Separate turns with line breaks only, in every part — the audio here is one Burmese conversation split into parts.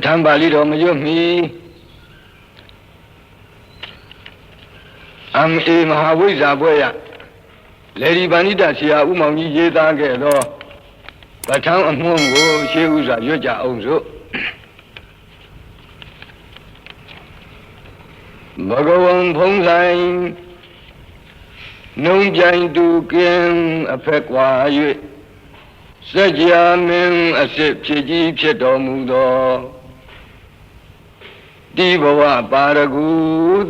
ထံပါဠိတော်မရွတ်မီMA မဟာဝိဇ္ဇာဘွဲ့ရလေဒီပဏိတဆရာဦးမောင်ကြီးရေးသားခဲ့သောပဋ္ဌာန်းအမွှန်းကိုရှေးဥစွာရွတ်ကြအောင်စို့ဘဂဝံဖုံးဆိုင်နှုံပြိုင်တူကင်းအဖက်ကွာ၍စัจ जा မင်းအစစ်ဖြစ်ကြီးဖြစ်တော်မူသောဒီဘဝပါရဂူ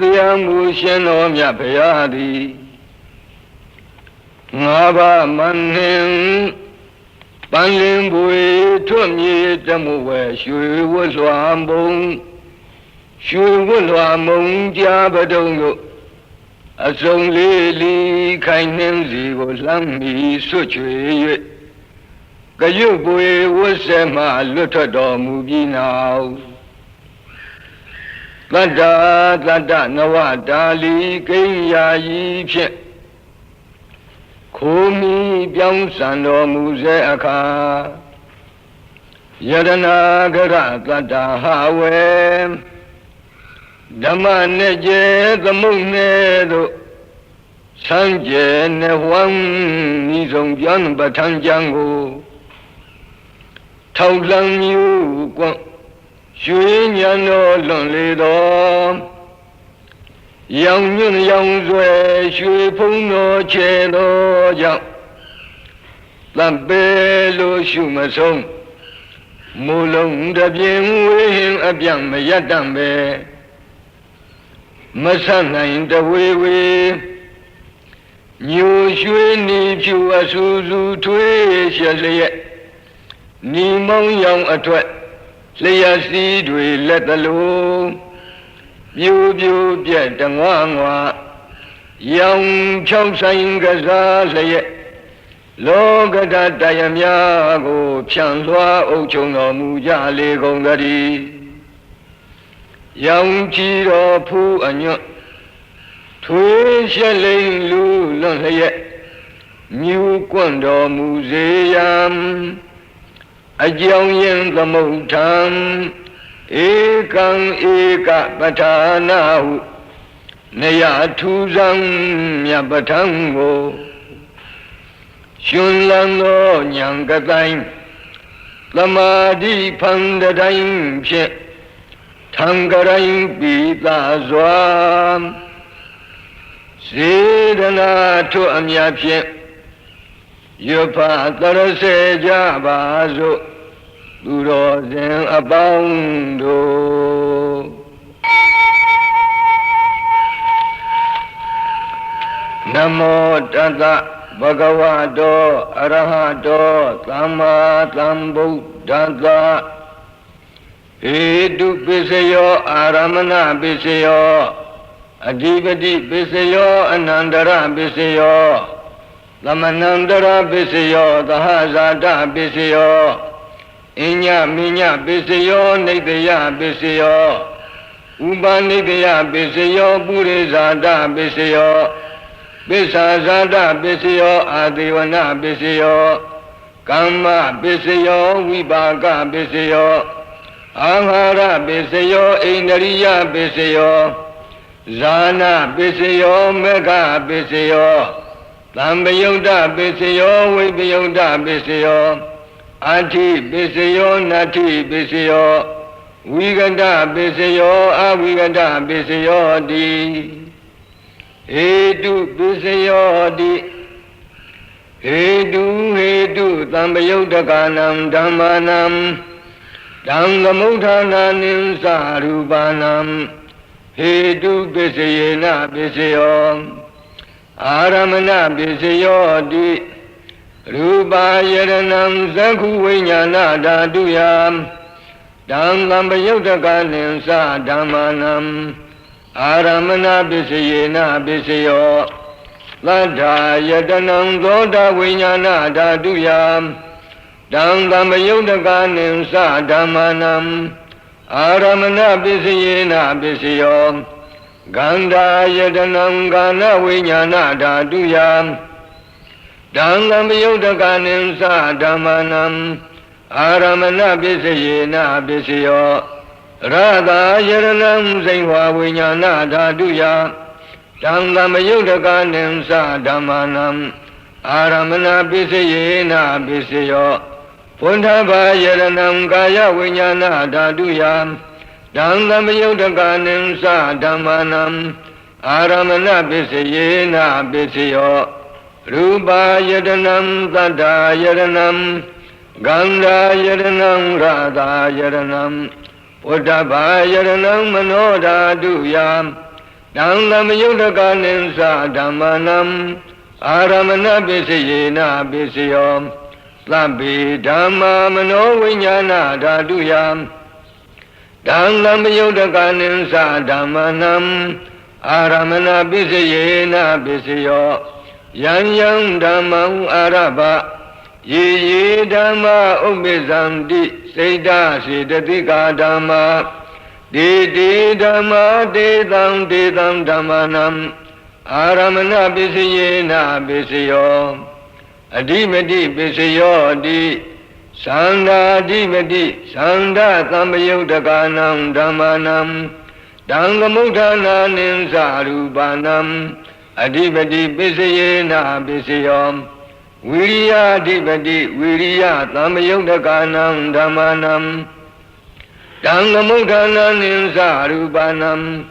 တရားမူရှင်တော်မြတ်ဘုရားသည်ငါးပါးမန္နင်ပန်းလင်းပွေထွတ်မြေတမှုဝဲရွှေဝတ်လွှာမုံရွှေဝတ်လွှာမုံကြားပတုံတို့အစုံလေးလီခိုင်နှင်းစီကိုလှမ်းမီဆွတ်ချွေ၍ကရွတ်ပွေဝတ်ဆက်မှလွတ်ထွက်တော်မူပြီးနောက်တတ္တနဝတာလီကိဉ္ယာယီဖြင့်ခိုးမီပြောင်းစံတော်မူစေအခါယရနာဂရတတ္တဟဝေဓမ္မနဲ့ကျဲသမုတ်နဲ့တို့ဆန်းကျဲနဲ့ဝမ်းဤဆုံးပြောင်းပဋ္ဌာန်းကျမ်းကိုထောက်လံမြူကွန့်ရွှေညံတော်လွန်လေတော်ရောင်ညွန့်ရောင်ဆွဲရွှေဖုံးတော်ချေတော်ကြောင့်သံပေလို့ရှုမဆုံးမူလုံးတပြင်းဝေးရင်အပြောင်းမရတတ်ပဲမဆနိုင်တဝေဝေညိုရွှေနီဖြူအဆူဆူထွေးရှက်လျက်နီမောင်းရောင်အထွက်လျက်စီးတွေလက်တလုံးပြူပြူပြက်တငွားငွားရောင်ဖြောင်းဆိုင်ကစားလျက်လောကဓာတ်တရားများကိုဖြန့်လွှားအုပ်ချုပ်တော်မူကြလေကုန်သတည်းရောင်ချီတော်ဖူးအညွတ်ထွေးရှက်လိမ်လူလွန်လျက်မြူကွန့်တော်မူစေရန်အကြောင်းရင်သမုဋ္ဌံဧကံဧကပဋ္ဌာနာဟုနေရထူးဆန်းမြတ်ပဋ္ဌာန်းကိုရှင်လန်းသောဉာဏ်ကတိုင်းသမာဓိဖန်တိုင်းဖြင့်ထံကရိုင်းပိသာစွာစေတနာထွအမြတ်ဖြင့်ယဖသရစေကြပါစို့သူတော်စင်အပေါင်းတို့နမောတတ္တဘဂဝတောအရဟတောသမ္မာသမ္ဗုဒ္ဓတ္တဧတုပစ္စယောအာရမဏပစ္စယောအဓိပတိပစ္စယောအနန္တရပစ္စယောသမနန္တရပစ္စယောသဟဇာတပစ္စယောအညမိညပစ္စယောနိတယပစ္စယောဥပနိတယပစ္စယောပုရိဇာတပစ္စယောပစ္ဆာဇာတပစ္စယောအာဒေဝနာပစ္စယောကမ္မပစ္စယောဝိပါကပစ္စယောအာဟာရပစ္စယောဣန္ဒရိယပစ္စယောဇာနာပစ္စယောမေဃပစ္စယောသံပယုတ်တပစ္စယောဝိပယုတ်တပစ္စယောအာထိပစ္စယောနတ္ထိပစ္စယောဝိကတပစ္စယောအဝိကတပစ္စယောတိဟေတုပစ္စယောတိဟေတုသံပယုတ်တကနံဓမ္မာနံဓမ္မုဋ္ဌာနာနိသရူပနံဟေတုပစ္စယေနပစ္စယောအာရမဏပစ္စယောတိရူပါယရဏံသက္ခုဝိညာဏဓာတုယဓမ္မပယုတ်တကနိသဓမ္မာနံအာရမဏပစ္စယေနပစ္စယောသတ္ထာယတနံသောတာဝိညာဏဓာတုယဓမ္မပယုတ်တကနိသဓမ္မာနံအာရမဏပစ္စယေနပစ္စယောဂန္ဓာယတနံဂာနဝိညာဏဓာတုယဓမ္မပယုတ်တကနိသဓမ္မာနံ Aramana Pisayena Pisayo Radha Yaranam Saihwa Vinyana Dhaduya Dangam Yudakanim Sadamanam Aramana Pisayena Pisayo Pundhava Yaranam Kaya Vinyana Dhaduya Dangam Yudakanim Sadamanam Aramana Pisayena Pisayo Rupa Yadanam Tata Yadanam Ganga Yadanam Radha Yadanam Uddhava Yadanam Manoda Duyam Dangam Yudakanim Sadamanam Aramana Pisayena Pisayo Labhi Dhamma Mano Vinyana Dhaduyam Dangam Yudakanim Sadamanam Aramana Pisayena Pisayo Yang yang Dhammam Arabha Ye Dhamma Ubizamdi Seda Siddhatika Dhamma De Dhamma Dedam Dhammanam Aramana Pisayena Pisayo Adimati Pisayo Di Sanda Adimati Sanda Tambayudakanam Dhammanam Dangamudana Ninsarupanam Adipati Pisayena Pisayo Viriya Adipati Viriya Tamayudakanam Dhammanam Dangamudana Ninsarupanam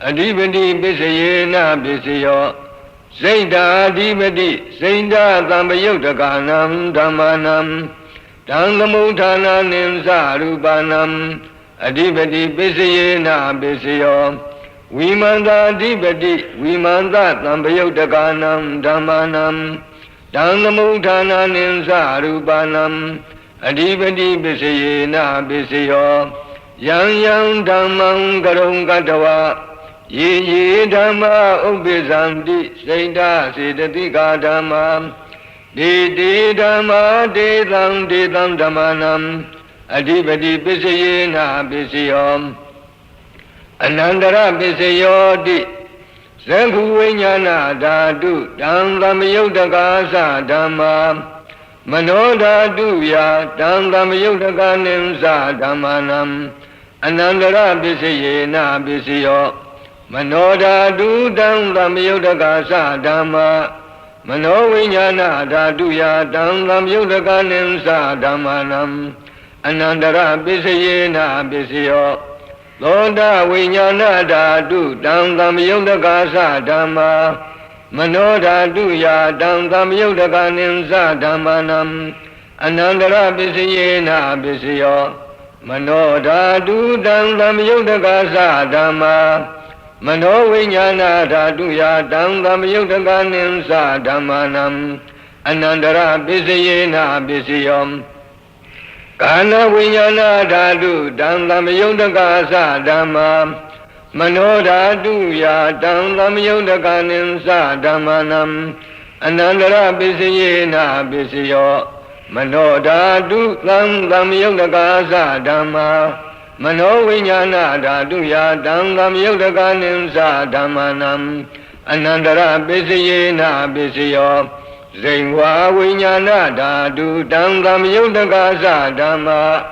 Adipati Pisayena Pisayo Saida Adipati Saida Tamayudakanam Dhammanam Dangamudana Ninsarupanam Adipati Pisayena Pisayo Vimanda Adipati Vimanda Tambayudakanam Dhammanam Dangamudana Ninsarupanam Adipati Pisayena Pisayo Yang Dhammam Karong Katawa Ye Dhamma Ubizamdi Saida Siddhatika Dhamma De Dhamma Dedam Dhammanam Adipati Pisayena Pisayo Anandara Pisayo Di Sanghu Vinyana Dhatu Dangam Yudakasa Dhamma Mano Dhatuya Dangam Yudakanim Sadhamanam Anandara Pisayena Pisayo Mano Dhatu Dangam Yudakasa Dhamma Mano Vinyana Dhatuya Dangam Yudakanim Sadhamanam Anandara Pisayena Pisayo Loda Vinyana Dhatu Dangam Yudakasa Dhamma Mano Dhatuya Dangam Yudakanim Sadhamanam Anandara Pisayena Pisayo Mano Dhatu Dangam Yudakasa Dhamma Mano Vinyana Dhatuya Dangam Yudakanim Sadhamanam Anandara Pisayena Pisayo Kana Vinyana Dhatu Dangam Yudakasa Dhamma Mano Dhatuya Dangam Yudakanim Sadhamanam Anandara Pisayena Pisayo Mano Dhatu Dangam Yudakasa Dhamma Mano Vinyana Dhatuya Dangam Yudakanim Sadhamanam Anandara Pisayena Pisayo Zaihwa Vinyana Dhatu Dangam Yudakasa Dhamma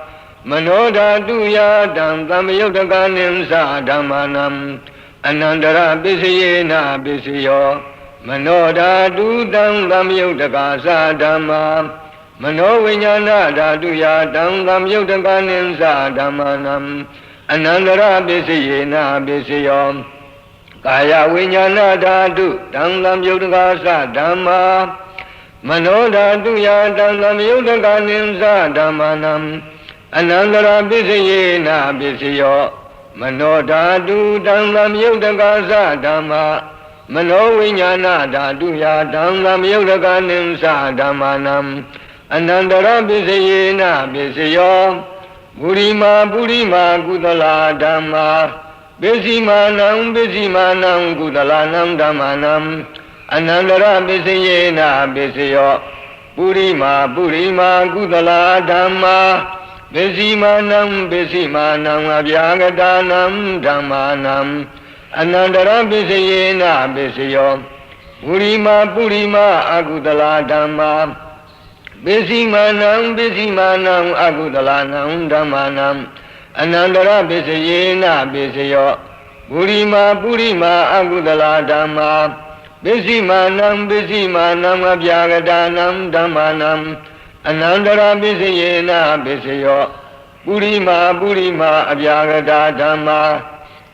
Mano Dhatuya Dangam Yudakanim Sadhamanam Anandara Pisayena Pisayo Mano Dhatu Dangam Yudakasa Dhamma Mano Vinyana Dhatuya Dangam Yudakanim Sadhamanam Anandara Pisayena Pisayo Kaya Vinyana Dhatu Dangam Yudakasa Dhamma Mano Dhatuya Dangam Yudakanim Sadhamanam Anandara Pisayena Pisayo Mano Dhatu Dangam Yudakasa Dhamma Mano Vinyana Dhatuya Dangam Yudakanim Sadhamanam Anandara Pisayena Pisayo Burima Kudala Dhamma Besimanam Kudalanam Dhammanam Anandara Pisayena Pisayo Burima Kudala Dhamma Besimanam Abhyagadanam Dhammanam Anandara Pisayena Pisayo Burima Agudala Dhamma ပိစီမာနံပိစီမာနံအကုသလနံဓမ္မာနံအနန္တရပိစယေနပိစယောပုရိမာပုရိမာအကုသလဓမ္မာပိစီမာနံပိစီမာနံအပြာဂဒာနံဓမ္မာနံအနန္တရပိစယေနပိစယောပုရိမာပုရိမာအပြာဂဒာဓမ္မာ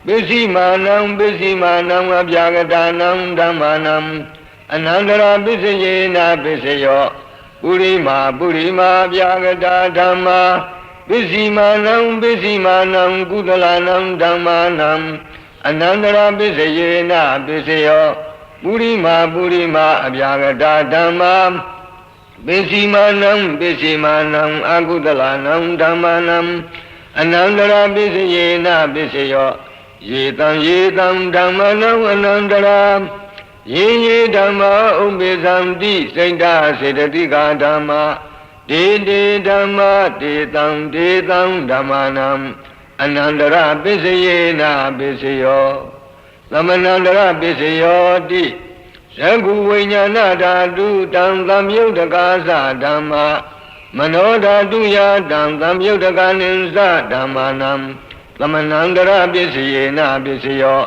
ပိစီမာနံပိစီမာနံအပြာဂဒာနံဓမ္မာနံအနန္တရပိစယေနပိစယောပုရိမာပုရိမာအပြာဂဒာဓမ္မာပိစီမာနံပိစီမာနံကုသလနံဓမ္မာနံအနန္တရပိစယေနပိစယောပုရိမာပုရိမာအပြာဂဒာဓမ္မာပိစီမာနံပိစီမာနံအကုသလနံဓမ္မာနံအနန္တရပိစယေနပိစယောယေတံဓမ္မနံအနန္တရာယေဓမ္မာဥပ္ပေသံတိစိတ်တစေတတိကာဓမ္မာဒေဓမ္မာဒေတံဓမ္မာနံအနန္တရပိစယေနပိစယောသမဏန္တရပိစယောတိသကုဝိညာဏဓာတုတံသမယုတ်တကာသဓမ္မာမနောဓာတုယတံသမယုတ်တကာနိသဓမ္မာနံသမဏန္တရပိစယေနပိစယော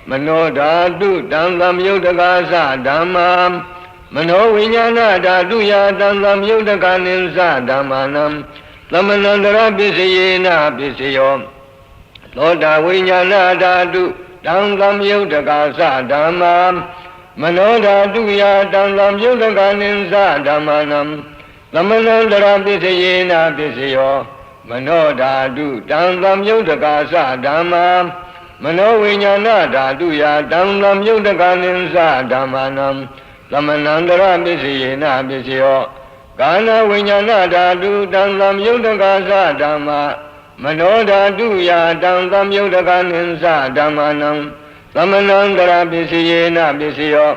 မနောဓာတုတံသမယုတ်တကာသဓမ္မာမနောဝိညာဏဓာတုယတံသမယုတ်တကာနိသဓမ္မာနံသမဏန္တရပိစယေနပိစယောသောတာဝိညာဏဓာတုတံသမယုတ်တကာသဓမ္မာမနောဓာတုယတံသမယုတ်တကာနိသဓမ္မာနံသမဏန္တရပိစယေနပိစယောမနောဓာတုတံသမယုတ်တကာသဓမ္မာမနောဝိညာဏဓာတုယတံသမယုတ်တကာနိသဓမ္မာနံသမဏန္တရပိစယေနပိစယောကာနဝိညာဏဓာတုတံသမယုတ်တကာသဓမ္မာမနောဓာတုယတံသမယုတ်တကာနိသဓမ္မာနံသမဏန္တရပိစယေနပိစယော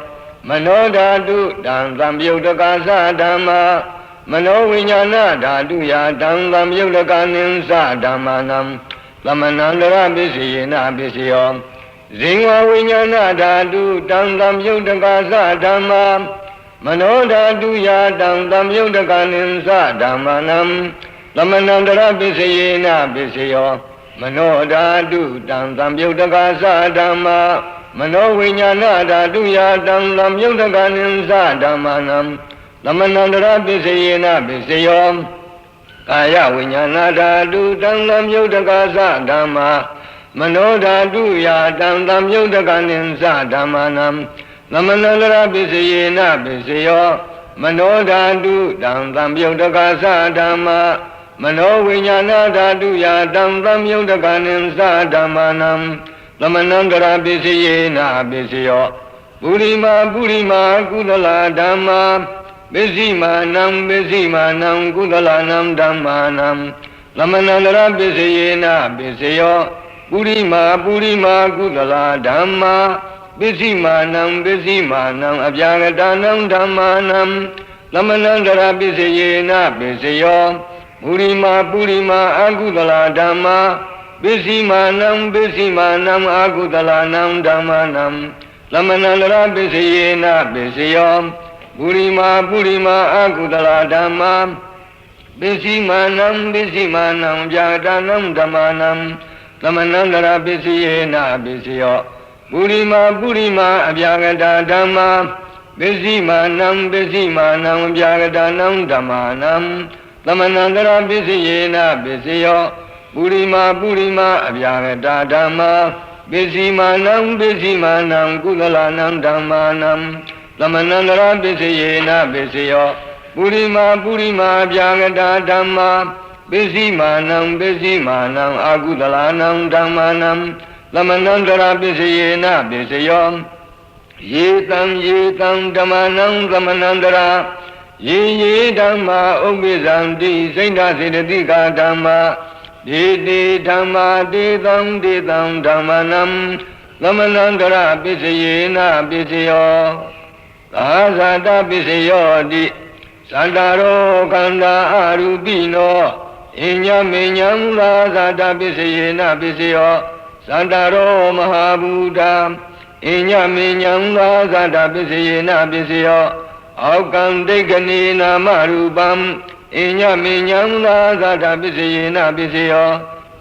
မနောဓာတုတံသမယုတ်တကာသဓမ္မာမနောဝိညာဏဓာတုယတံသမယုတ်တကာနိသဓမ္မာနံသမဏန္တရပိစယေနပိစယောဇင်ဝဝိညာဏဓာတုတံသမယုတ်တကာသဓမ္မာမနောဓာတုယတံသမယုတ်တကာနိသဓမ္မာနံသမဏန္တရပိစယေနပိစယောမနောဓာတုတံသမယုတ်တကာသဓမ္မာမနောဝိညာဏဓာတုယတံသမယုတ်တကာနိသဓမ္မာနံသမဏန္တရပိစယေနပိစယောကာယဝိညာဏဓာတုတံသမယုတ်တကာသဓမ္မာမနောဓာတုယတံသမယုတ်တကာနိသဓမ္မာနံသမဏန္တရပိစယေနပိစယောမနောဓာတုတံသမယုတ်တကာသဓမ္မာမနောဝိညာဏဓာတုယတံသမယုတ်တကာနိသဓမ္မာနံသမဏန္တရပိစယေနပိစယောပုရိမာပုရိမာကုသလဓမ္မာပိစီမာနံပိစီမာနံကုသလနံဓမ္မာနံသမဏန္တရပိစယေနပိစယောပုရိမာပုရိမာကုသလဓမ္မာပိစီမာနံပိစီမာနံအပြာဂဒာနံဓမ္မာနံသမဏန္တရပိစယေနပိစယောပုရိမာပုရိမာအကုသလဓမ္မာပိစီမာနံပိစီမာနံအကုသလနံဓမ္မာနံသမဏန္တရပိစယေနပိစယောပုရိမာပုရိမာအကုသလဓမ္မာပိစီမာနံပိစီမာနံဗျာဒာနံဓမ္မာနံသမဏန္တရပိစယေနပိစယောပုရိမာပုရိမာအဗျာဂဒာဓမ္မာပိစီမာနံပိစီမာနံဗျာဂဒာနံဓမ္မာနံသမဏန္တရပိစယေနပိစယောပုရိမာပုရိမာအဗျာဂဒာဓမ္မာပိစီမာနံပိစီမာနံကုသလနံဓမ္မာနံသမဏန္တရပိစယေနပိစယောပုရိမာပုရိမာအဗျာဂဒာဓမ္မာပိစီမာနံပိစီမာနံအကုသလနံဓမ္မာနံသမဏန္တရပိစယေနပိစယောယေတံဓမ္မာနံသမဏန္တရာယေဓမ္မာဥပ္ပိသံတိစိတ်ဓာစေတတိကာဓမ္မာဒေဓမ္မာဒေသံဓမ္မာနံသမဏန္တရပိစယေနပိစယောသာဇာတပိစယောတိသန္တာရောခန္ဓာအရူပိနောအညမေညံသာဇာတပိစယေနပိစယောသန္တာရောမဟာဘူတာအညမေညံသာဇာတပိစယေနပိစယော အောကံဒိဋ္ဌနိနာမရူပံအညမေညံသာသတ္တပစ္စယေနပစ္စယော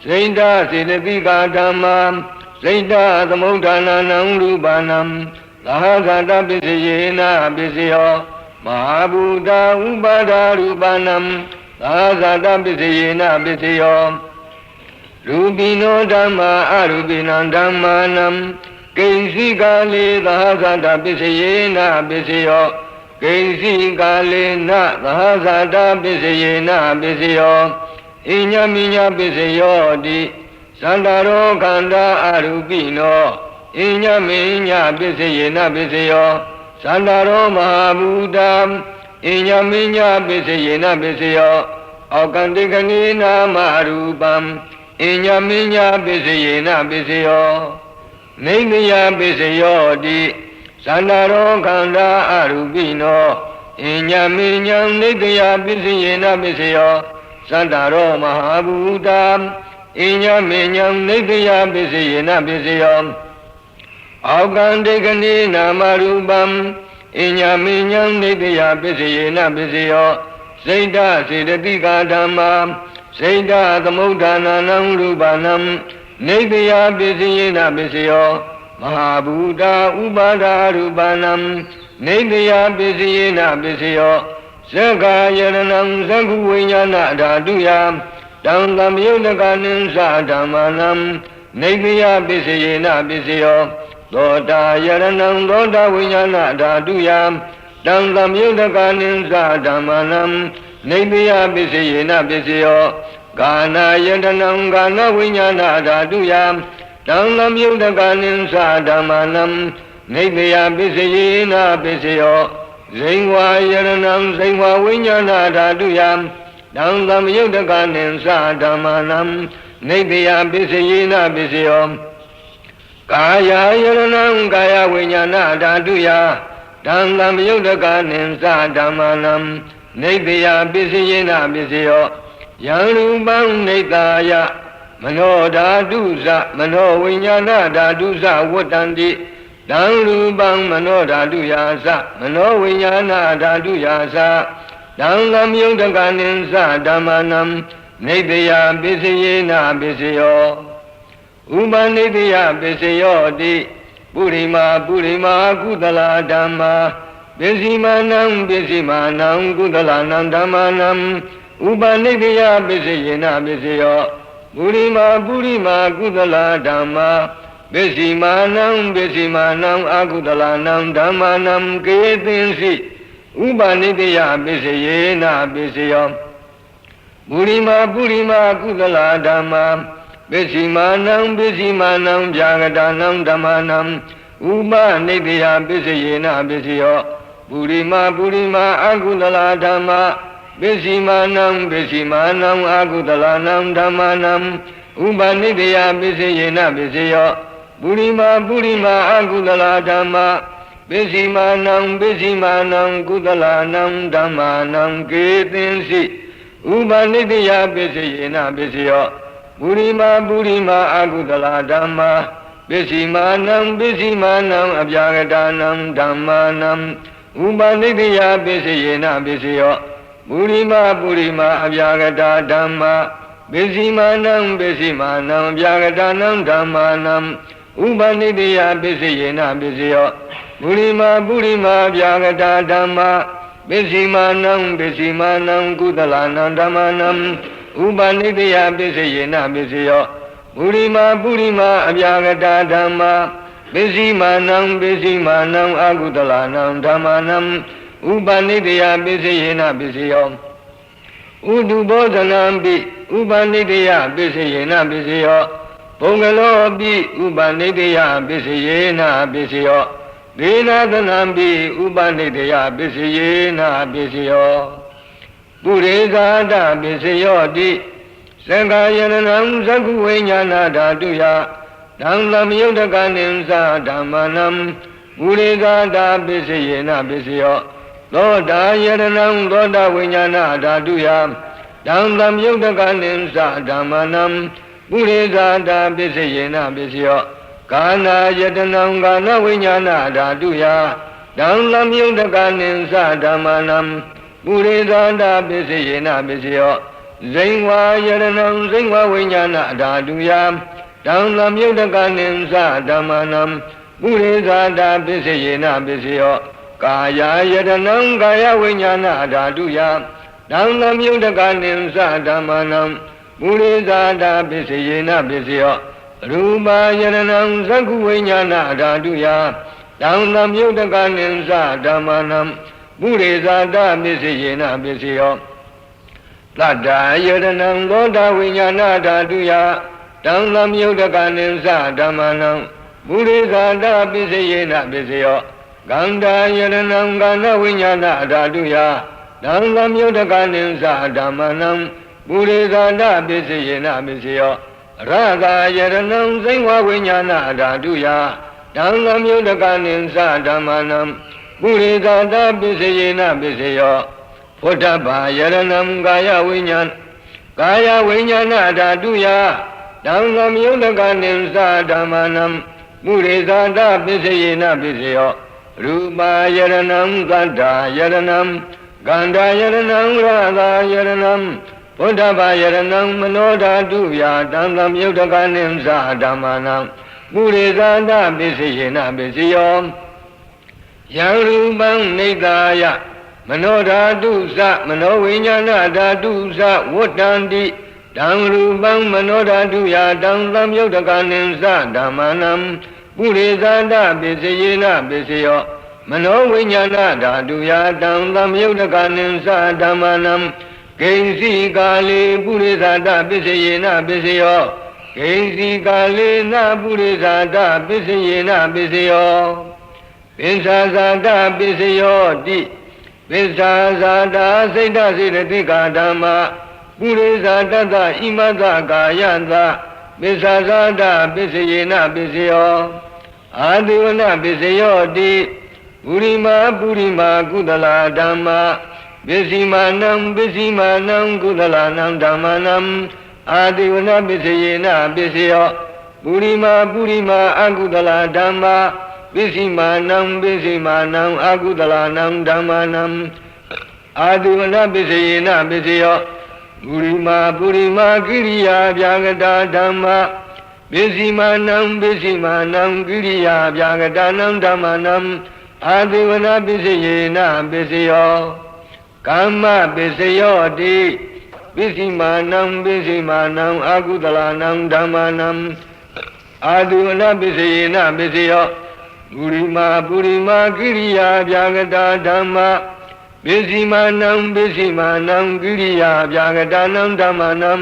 စိတ်ဓာစေတသိကာဓမ္မာစိတ်ဓာသမုဋ္ဌာနာနံရူပနံသာသတ္တပစ္စယေနပစ္စယောမဟာဘူတာဥပါဒာရူပနံသာသတ္တပစ္စယေနပစ္စယောရူပိနောဓမ္မာအရူပိနံဓမ္မာနံကိဉ္စီကာလေသာသတ္တပစ္စယေနပစ္စယောကိဉ္စီကာလေနသာသတ္တပစ္စယေနပစ္စယောဣညမိညပစ္စယောတိသန္တာရောခန္ဓာအရူပိနောဣညမိညပစ္စယေနပစ္စယောသန္တာရောမဟာဘူတံဣညမိညပစ္စယေနပစ္စယောအောကံတိကနိနာမရူပံဣညမိညပစ္စယေနပစ္စယောနိမယပစ္စယောတိသန္တာရောခန္ဓာအရူပိနောဣညမိညံနိတယပစ္စယေနပစ္စယောသန္တာရောမဟာဘူတံဣညမိညံနိတယပစ္စယေနပစ္စယောအောကံတိကနိနာမရူပံဣညမိညံနိတယပစ္စယေနပစ္စယောစိတ်ဓာစေတသိကာဓမ္မာစိတ်ဓာသမုဋ္ဌာနာနံရူပနံနိတယပစ္စယေနပစ္စယောမဟာဘူတာဥပါဒာရူပနံနိတယပစ္စယေနပစ္စယောသက္ကာယရဏံသက္ခုဝိညာဏဓာတုယတံသမယုတကနိသဓမ္မာနံနိတယပစ္စယေနပစ္စယောသောတာယရဏံသောတာဝိညာဏဓာတုယတံသမယုတကနိသဓမ္မာနံနိတယပစ္စယေနပစ္စယောကာနာယတနံကာနဝိညာဏဓာတုယတံသမယုတကနိသဓမ္မာနံနိတယပစ္စယေနပစ္စယောဇိဝယရဏံဇိဝဝိညာဏဓာတုယတံသမယုတကနိသဓမ္မာနံနိတယပစ္စယေနပစ္စယောကာယယရဏံကာယဝိညာဏဓာတုယတံသမယုတကနိသဓမ္မာနံနိတယပစ္စယေနပစ္စယောယံရူပံနိတယမနောဓာတုဇမနောဝိညာဏဓာတုဇဝတ္တန္တိတံရူပံမနောဓာတုယာသမနောဝိညာဏဓာတုယာသတံသမယုတကနိသဓမ္မာနံနိတယပစ္စယေနပစ္စယောဥပနိတယပစ္စယောတိပုရိမာကုသလဓမ္မာပစ္စည်းမာနံပစ္စည်းမာနံကုသလနံဓမ္မာနံဥပနိတယပစ္စယေနပစ္စယောပုရိမာကုသလဓမ္မာပစ္စည်းမာနံအကုသလနံဓမ္မာနံကေသင်္စိဥပနိတယပစ္စယေနပစ္စယောပုရိမာကုသလဓမ္မာပစ္စည်းမာနံဗျာဂတာနံဓမ္မာနံဥပနိတယပစ္စယေနပစ္စယောပုရိမာအကုသလဓမ္မာပစ္စည်းမာနံအကုသလနံဓမ္မာနံဥပနိတယပစ္စယေနပစ္စယောပုရိမာအကုသလဓမ္မာပစ္စည်းမာနံကုသလနံဓမ္မာနံကေသင်္စိဥပနိတယပစ္စယေနပစ္စယောပုရိမာအကုသလဓမ္မာပစ္စည်းမာနံအဗျာဂတာနံဓမ္မာနံဥပနိတယပစ္စယေနပစ္စယောပုရိမာအဗျာဂတာဓမ္မာပစ္စည်းမာနံအဗျာဂတာနံဓမ္မာနံဥပနိတယပစ္စယေနပစ္စယောပုရိမာအဗျာဂတာဓမ္မာပစ္စည်းမာနံကုသလနံဓမ္မာနံဥပနိတယပစ္စယေနပစ္စယောပုရိမာအဗျာဂတာဓမ္မာပစ္စည်းမာနံအကုသလနံဓမ္မာနံဥပနိတယပစ္စယေနပစ္စယောဥဒုဘောဇနံပိဥပနိတယပစ္စယေနပစ္စယောဘုံကလောပိဥပနိတယပစ္စယေနပစ္စယောဒေနသနံပိဥပနိတယပစ္စယေနပစ္စယောပုရိသဒပစ္စယောတိသက္ကာယရဏံသက္ခုဝိညာဏဓာတုယတံသမယုတကနိသဓမ္မာနံပုရိသဒပစ္စယေနပစ္စယောသောတာယရဏံသောတာဝိညာဏဓာတုယတံသမယုတကနိသဓမ္မာနံပုရိသဒပစ္စယေနပစ္စယောကာနာယတနံကာနဝိညာဏဓာတုယတ တံသမြုတကနိသဓမ္မနံပုရိသန္တာပစ္စယေနပစ္စယောဇိဝါယရဏံဇိဝဝိညာဏဓာတုယတံသမြုတကနိသဓမ္မနံပုရိသန္တာပစ္စယေနပစ္စယောကာယယရဏံကာယဝိညာဏဓာတုယတံသမြုတကနိသဓမ္မနံပုရိသန္တာပစ္စယေနပစ္စယောရူပယရဏံသက္ခုဝိညာဏဓာတုယတံသမြုတကနိသဓမ္မနံပုရိသန္တာပစ္စယေနပစ္စယောသတ္တယရဏံသောတာဝိညာဏဓာတုယတံသမြုတကနိသဓမ္မနံပုရိသန္တာပစ္စယေနပစ္စယောကန္တာယရဏံကန္နဝိညာဏဓာတုယတံသမြုတကနိသဓမ္မနံပုရိသန္တာပစ္စယေနပစ္စယောရဂာယရဏံစိဝဝိညာဏဓာတုယတံသမြုတကနိသဓမ္မနံပုရိသန္တာပစ္စယေနပစ္စယောဖုဒ္ဓဘာယရဏံကာယဝိညာဏကာယဝိညာဏဓာတုယတံသမြုတကနိသဓမ္မနံပုရိသန္တာပစ္စယေနပစ္စယောရူပယရဏံကန္တာယရဏံကန္တာယရဏံရဂာယရဏံဖုဒ္ဓဘာယရဏံမနောဓာတုယတံသမြုတကနိသဓမ္မနံပုရိသန္တာပစ္စယေနပစ္စယောယံရူပံနိဒာယမနောဓာတုသမနောဝိညာဏဓာတုသဝတ္တန္တိတံရူပံမနောဓာတုယတံသမြုတကနိသဓမ္မနံပုရိသန္တာပစ္စယေနပစ္စယောမနောဝိညာဏဓာတုယတံသမြုတကနိသဓမ္မနံဂိဉ္စီကာလေပုရိသန္တာပစ္စယေနပစ္စယောဂိဉ္စီကာလေနပုရိသန္တာပစ္စယေနပစ္စယောပိစ္ဆာဇာတပစ္စယောတိပိစ္ဆာဇာတာစိတ်တစေတသိကာဓမ္မပုရိသတတ္တဣမတ္တကာယတပိစ္ဆာဇာတပစ္စယေနပစ္စယောအာတိဝနပစ္စယောတိပုရိမာကုသလာဓမ္မပစ္စည်းမာနံကုသလာနံဓမ္မနံအာတိဝနပစ္စယေနပစ္စယောပုရိမာအကုသလာဓမ္မပစ္စည်းမာနံအကုသလာနံဓမ္မနံအာတိဝနပစ္စယေနပစ္စယောပုရိမာကိရိယာဗျာဂတာဓမ္မပစ္စည်းမာနံကိရိယာဗျာဂတာနံဓမ္မနံအာတိဝနပစ္စယေနပစ္စယောကာမပစ္စယောတိပစ္စည်းမာနံအကုသလာနံဓမ္မနံအာတိဝနပစ္စယေနပစ္စယောပုရိမာကိရိယာဗျာဂတာဓမ္မပစ္စည်းမာနံကိရိယာဗျာဂတာနံဓမ္မနံ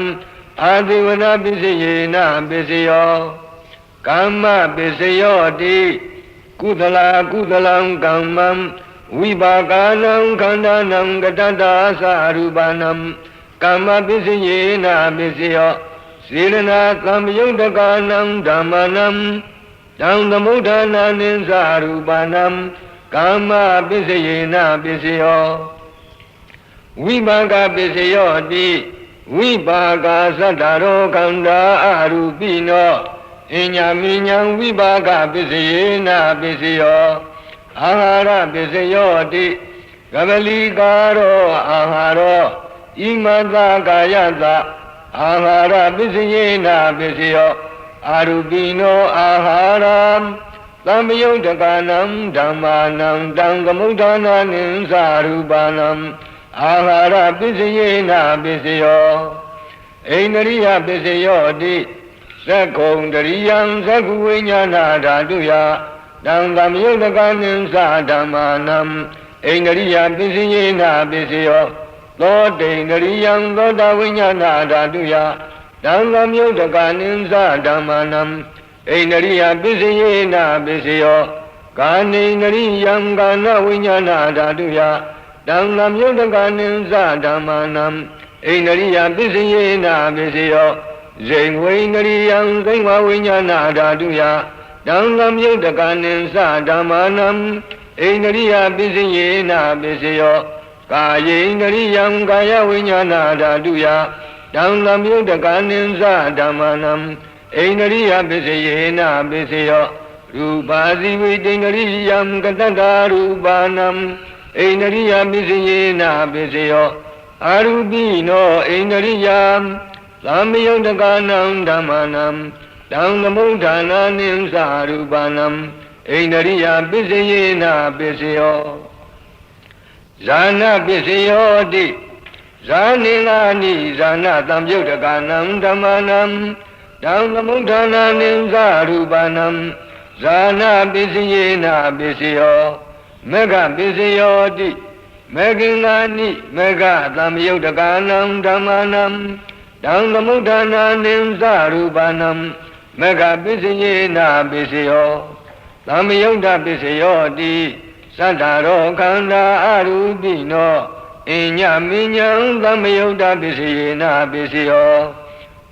အာတိဝနပစ္စယေနပစ္စယောကာမပစ္စယောတိကုသလံကမ္မံဝိပါကနံခန္ဓာနံကတ္တတာသရူပနံကာမပစ္စယေနပစ္စယောစေရဏသံယုတ်တကနံဓမ္မနံတံသမုဋ္ဌာနာနိသရူပနံကာမပစ္စယေနပစ္စယောဝိပါကပစ္စယောတိဝိပါကသတ္တရောခန္ဓာအရူပိနောအညမိညာဝိပါကပစ္စယေနပစ္စယောအာဟာရပစ္စယောတိကပလီကာရောအာဟာရောဣမတကာယတအာဟာရပစ္စယေနပစ္စယောအာရူပိနောအာဟာရသံယုတ်တကနံဓမ္မာနံတံသမုဋ္ဌာနာနိသရူပနံအာဟာရပစ္စယေနပစ္စယောဣန္ဒရိယပစ္စယောတိသက္ခုံတရိယံသက္ခုဝိညာဏဓာတုယတံသမယုတ်တကနိသဓမ္မာနံဣန္ဒရိယပစ္စယေနပစ္စယောသောတိန္ဒရိယံသောတာဝိညာဏဓာတုယတံသမယုတ်တကနိသဓမ္မာနံဣန္ဒရိယပစ္စယေနပစ္စယောကာနိန္ဒရိယံကာနဝိညာဏဓာတုယတံသမယုတ်တကနိသဓမ္မာနံဣန္ဒရိယပစ္စယေနပစ္စယောဇိဝိန္ဒရိယံဇိဝဝိညာဏဓာတုယတံသမယုတ်တကနိသဓမ္မာနံဣန္ဒရိယပစ္စယေနပစ္စယောကာယေန္ဒရိယံကာယဝိညာဏဓာတုယတံသမယုတ်တကနိသဓမ္မာနံဣန္ဒရိယပစ္စယေနပစ္စယော Rupa Sivitinariyam Katata Rupanam Einariya Pisayena Pisayo Arubino Einariyam Samyontakanam Dhamanam Dhamamudana Nimsa Rupanam Einariya Pisayena Pisayo Zana Pisayo Di Zanilani Zana Tamyotakanam Dhamanam Dhamamudana Nimsa Rupanam Zana Pisayena Pisayo Mega Pisayo Di Megilani Mega Tamyotakanam Dhamanam Dhamamudana Nimsa Rupanam Mega Pisayena Pisayo Tamyonta Pisayo Di Santaro Kanda Arubino Inya Minyam Tamyonta Pisayena Pisayo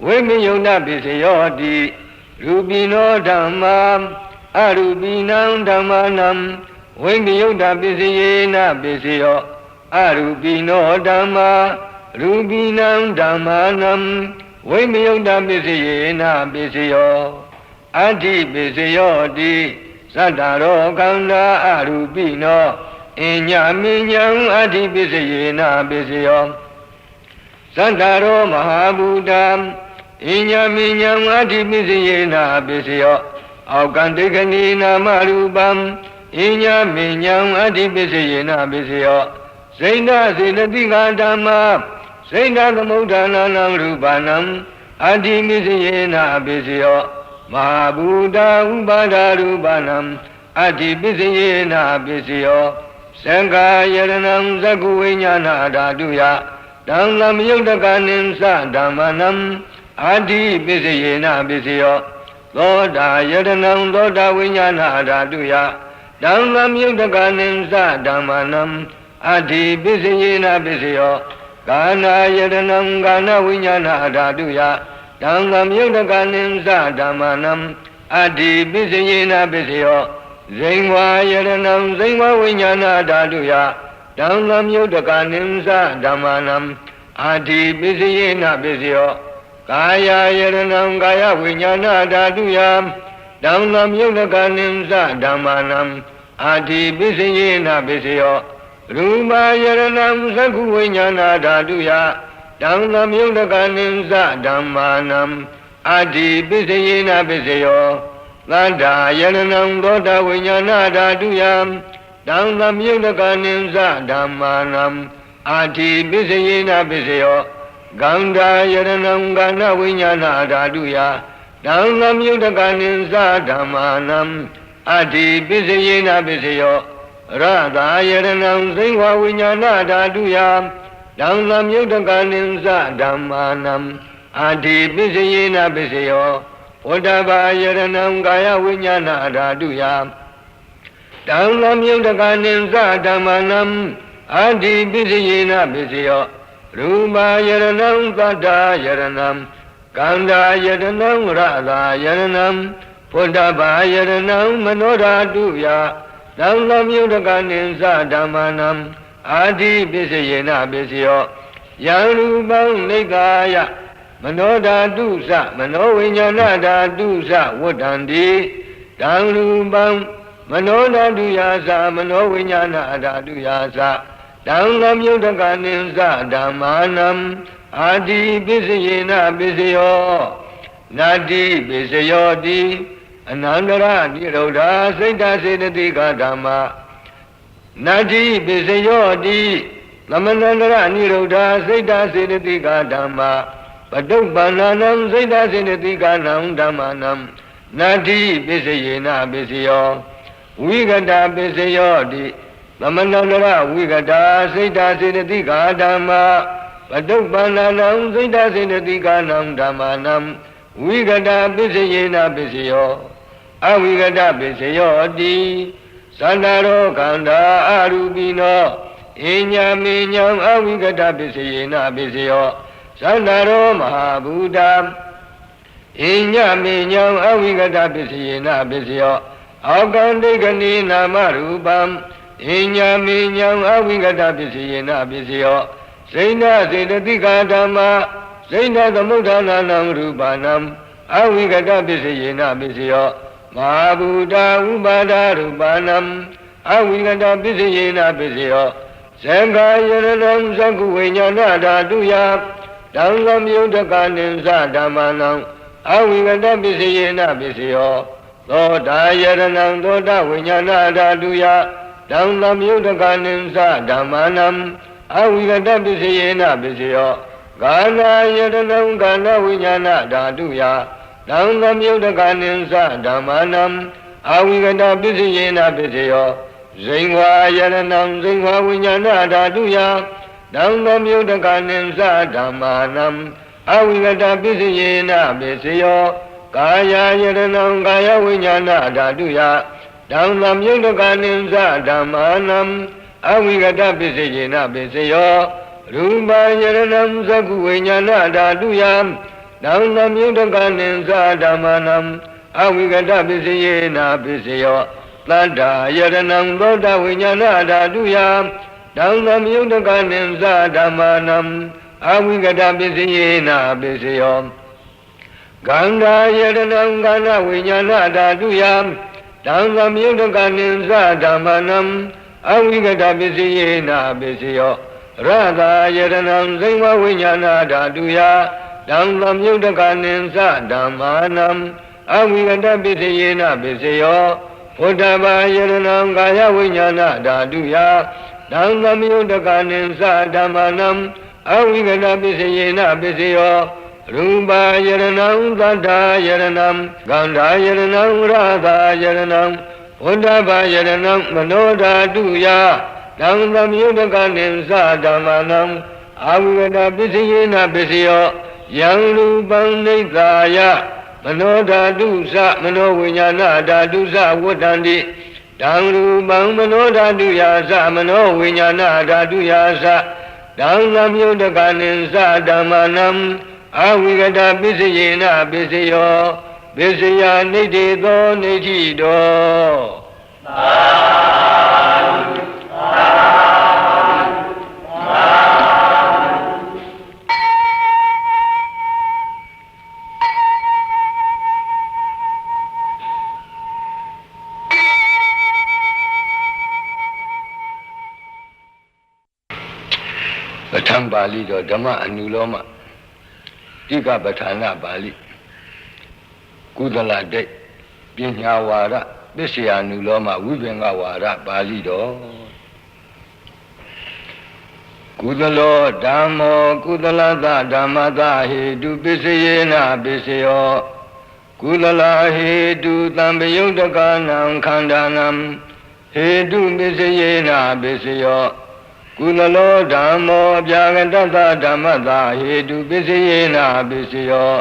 Vimiyonta Pisayo Di Rubino Dhammam Arubinam Dhammanam Vimiyonta Pisayena Pisayo Arubino Dhamma Rubinam Dhammanam Vimiyonta Pisayena Pisayo Adi Pisayo Di Santaro Kanda Arubino Inya Minyam Adi Pisayena Pisayo Santaro Mahabhudam Inya Minyam Adi Pisayena Pisayo Aukantikani Namarubam Inya Minyam Adi Pisayena Pisayo Saina Sinatika Dhamma Saina Kamudhananam Rupanam Adi Pisayena Pisayo Mahabhuda Upada Rupanam Adi Pisayena Pisayo Sangha Yaranam Zakuvinyana Dhatuya Dhamlam Yudakanim Sa Dhammanam Adi Pisayena Pisayo Loda Yaranam Loda Vinyana Dhatuya Dhamlam Yudakanim Sa Dhammanam Adi Pisayena Pisayo Gana Yaranam Gana Vinyana Dhatuya Dhamlam Yudakanim Sa Dhammanam Adi Pisayena Pisayo Zainwa Yaranam Zainwa Vinyana Dhatuya Dhamlam Yudakanim Sa Dhammanam Adi Pisayena Pisayo Kaya Yaranam Kaya Vinyana Dhatuya Dhamlam Yudakanim Sa Dhammanam Adi Pisayena Pisayo Rupa Yaranam Sakhu Vinyana Dhatuya Dhamlam Yudakanim Sa Dhammanam Adi Pisayena Pisayo Lada Yaranam Loda Vinyana Dhatuya Dhamlam Yudakanim Sa Dhammanam Adi Pisayena Pisayo Ganda Yaranam Gana Vinyana Dhatuya Dhamlam Yudakanim Sa Dhammanam Adi Pisayena Pisayo Radha Yaranam Zainwa Vinyana Dhatuya Dhamlam Yudakanim Sa Dhammanam Adi Pisayena Pisayo Uddhava Yaranam Gaya Vinyana Dhatuya Dhamlam Yudakanim Sa Dhammanam Adi Pisayena Pisayo Rupa Yaranam Tata Yaranam Kanda Yaranam Radha Yaranam Uddhava Yaranam Manodhatuya Dhamlam Yudakanim Sa Dhammanam Adi Pisayena Pisayo Yarupam Nikaya Manodhatu Sa Manovinyana Dhatu Sa Vuddhanti Dhamrupam Manodhatuya Sa Manovinyana Dhatuya Sa Dhamlam Yudakanim Sa Dhammanam Adi Pisayena Pisayo Nadi Pisayo Di Anandara Nirodha Saita Sedatika Dhamma Nadi Pisayo Di Lamanandara Nirodha Saita Sedatika Dhamma Paduppananam Saita Sedatika Nam Dhammanam Nadi Pisayena Pisayo Vigata Pisayo Di Lamanandara Vigata Saita Sedatika Dhamma Paduppananam Saita Sedatika Nam Dhammanam Vigata Pisayena Pisayo Avigata Pisayo Di Santaro Kanda Arubino Inya Minyam Avigata Pisayena Pisayo Santaro Mahabhudam Inya Minyam Avigata Pisayena Pisayo Aukantikani Namarubam Inya Minyam Avigata Pisayena Pisayo Saina Sedatika Dhamma Saina Kamudhananam Rupanam Avigata Pisayena Pisayo မာဘုဒ္ဓဥပါဒရူပနံအဝိကတပစ္စယေနပစ္စယောသံဃာယရဏံသကုဝိညာဏဓာတုယတံသမြုဒ္ဒကနိသဓမ္မနံအဝိကတပစ္စယေနပစ္စယောသောတာယရဏံသောတာဝိညာဏဓာတုယတံသမြုဒ္ဒကနိသဓမ္မနံအဝိကတပစ္စယေနပစ္စယောကာနာယရဏံကာနဝိညာဏဓာတုယတံသမြုဒ္ဒကနိသဓမ္မနံအဝိကတပစ္စယေနပစ္စယောဇိဝါယရဏံဇိဝါဝိညာဏဓာတုယတံသမြုဒ္ဒကနိသဓမ္မာနံအဝိကတပစ္စယေနပစ္စယောကာယယရဏံကာယဝိညာဏဓာတုယတံသမြုဒ္ဒကနိသဓမ္မာနံအဝိကတပစ္စယေနပစ္စယောရူပယရဏံသကုဝိညာဏဓာတုယတံသမြုဒ္ဒကနိသဓမ္မာနံအဝိကတပစ္စယေနပစ္စယောသတ္တယရဏံသောတဝိညာဏဓာတုယတံသမြုဒ္ဒကနိသဓမ္မာနံအဝိကတပစ္စယေနပစ္စယောဂန္ဓာယရဏံကာနဝိညာဏဓာတုယတံသမြုဒ္ဒကနိသဓမ္မာနံအဝိကတပစ္စယေနပစ္စယောရသာယရဏံဇိဝဝိညာဏဓာတုယတံသမြုဒ္ဒကနိသဓမ္မာနံအဝိကတပစ္စယေနပစ္စယောဘုဒ္ဓဘာယရဏံကာယဝိညာဏဓာတုယတံသမြုဒ္ဒကနိသဓမ္မာနံအဝိကတပစ္စယေနပစ္စယောရူပယရဏံသတ္တယရဏံဂန္ဓာယရဏံရသာယရဏံဘုဒ္ဓဘာယရဏံမနောဓာတုယတံသမြုဒ္ဒကနိသဓမ္မာနံအဝိကတပစ္စယေနပစ္စယောယံရူပံနိသာယမနောဓာတုသမနောဝိညာဏဓာတုသဝတ္တန္တိတံရူပံမနောဓာတုယသမနောဝိညာဏဓာတုယသတံသမြုဒ္ဒကနိသဓမ္မာနံအဝိကတပစ္စယေနပစ္စယောပစ္စယနိဋ္ဌေသောနိဋ္ဌိတောသာဓုသာပဋ္ဌာန်းပါဠိတော်ဓမ္မအနုလောမတိကပဋ္ဌာနာပါဠိကုသလတိတ်ပညာဝါဒပစ္စယအနုလောမဝိပင်္ဂဝါဒပါဠိတော်ကုသလောဓမ္မောကုသလသဓမ္မသဟေတုပစ္စယေနပစ္စယောကုသလဟေတုသံပယုတ်တကနံခန္ဓာနံဟေတုပစ္စယေနပစ္စယောကုသလောဓမ္မောအပြာကတ္တဓမ္မသာဟေတုပစ္စယေနပစ္စယော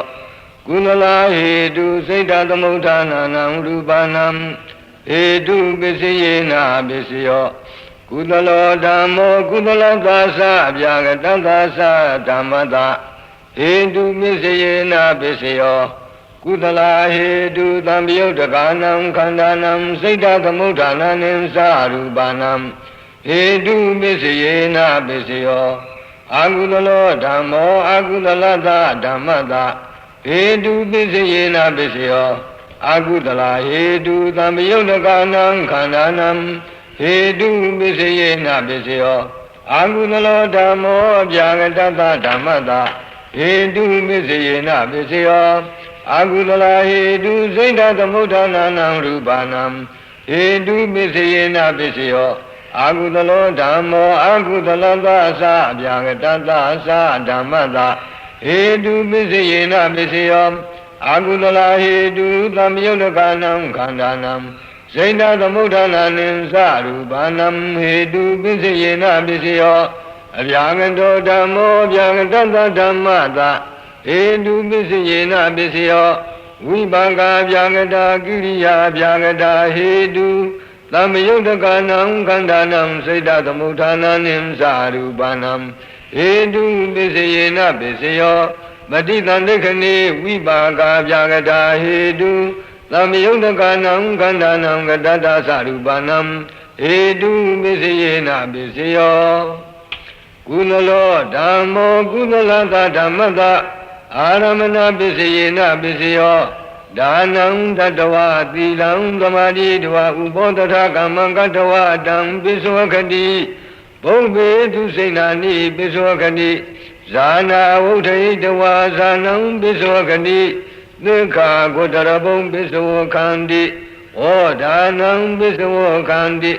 ကုသလဟေတုစိတ်တသမုဋ္ဌာနာနံရူပနံဟေတုပစ္စယေနပစ္စယောကုသလောဓမ္မောကုသလသာသအပြာကတ္တဓမ္မသာဟေတုပစ္စယေနပစ္စယောကုသလဟေတုသံပယုတ်တကနံခန္ဓာနံစိတ်တသမုဋ္ဌာနာနိသရူပနံဟေတုပစ္စယေနပစ္စယောအာကုသလောဓမ္မောအာကုသလသဓမ္မသာဟေတုပစ္စယေနပစ္စယောအာကုသလဟေတုသံပယုတ်တကနံခန္ဓာနံဟေတုပစ္စယေနပစ္စယောအာကုသလောဓမ္မောအပြာကတ္တဓမ္မသာဟေတုပစ္စယေနပစ္စယောအာကုသလဟေတုစိတ်တသမုဋ္ဌာနာနံရူပနံဟေတုပစ္စယေနပစ္စယောအာကုသလောဓမ္မောအာကုသလသသအပြာကတ္တဓမ္မသာဟေတုပစ္စယေနပစ္စယောအာကုသလဟေတုသံယုတ်တကနံခန္ဓာနံစိတ်တသမုဋ္ဌာနာနိသရူပနံဟေတုပစ္စယေနပစ္စယောအပြာကတောဓမ္မောအပြာကတ္တဓမ္မသာဟေတုပစ္စယေနပစ္စယောဝိပါကအပြာကတာကိရိယာအပြာကတာဟေတုသမ္မယုတ်တကနံခန္ဓာနံစိတ်တသမုဋ္ဌာနာနိသရူပနံဟေတုပစ္စယေနပစ္စယောပฏิသန္တိခဏေဝိပါကာပြာကတာဟေတုသမ္မယုတ်တကနံခန္ဓာနံကတ္တသရူပနံဟေတုပစ္စယေနပစ္စယောကုသလောဓမ္မောကုသလသဓမ္မတအာရမဏပစ္စယေနပစ္စယော ဒါနံတတဝသီလံသမာဓိတဝဥပောတထကမ္မံကတဝတံပိစဝခတိဘုံဘေသူစိဏာနိပိစဝခတိဇာနာဝုထေတဝဇာနံပိစဝခတိသက္ခာဂုတရဘုံပိစဝခန္တိဩဒါနံပိစဝခန္တိ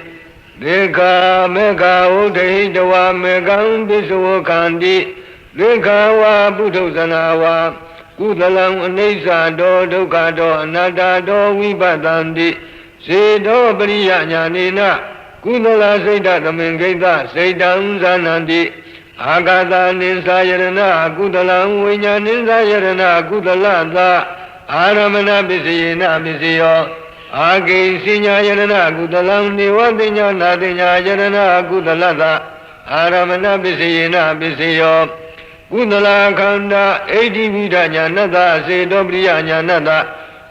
သေခာမေခာဝုထေတဝမေကံပိစဝခန္တိသေခာဝပုထုဇနာဝကုသလံအနိစ္စတောဒုက္ခတောအနတ္တတောဝိပဿန္တိစေတောပရိယညာနေနကုသလစိတ်တသမင်ကိတ္တစိတ်တံဇာနန္တိအာဂတနိသယရဏကုသလံဝိညာဏိသယရဏကုသလသအာရမဏပစ္စယေနပစ္စယောအာဂိစိညာယရဏကုသလံနေဝတိညာနာတိညာယရဏကုသလသအာရမဏပစ္စယေနပစ္စယောကုသလခန္ဓာအိဋ္ဌိဝိဒညာဏတ္တစေတောပရိယညာဏတ္တ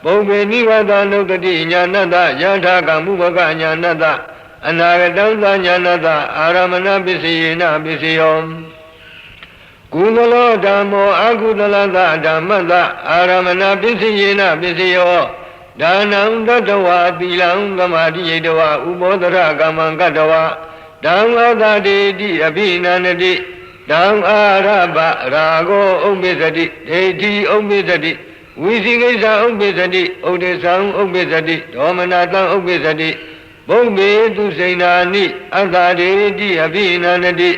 ဘုံဘေနိဝတနုတ္တိညာဏတ္တယထာကမုဘကညာဏတ္တအနာဂတံသညာဏတ္တအာရမဏပစ္စယေနပစ္စယောကုသလောဓမ္မောအကုသလသဓမ္မတ္တအာရမဏပစ္စယေနပစ္စယောဒါနံတတဝသီလံသမာဓိယေတဝဥပောတရကမ္မံကတဝဓမ္မသတေတိအဘိနန္တိတံအာရပရာဂောဥပ္ပစ္စတိဒိဋ္ဌိဥပ္ပစ္စတိဝိသိကိစ္စဥပ္ပစ္စတိဥဒိသံဥပ္ပစ္စတိဒေါမနတံဥပ္ပစ္စတိဘုံမေသူစိဏာနိအတ္တဒေတိအဘိနန္တိ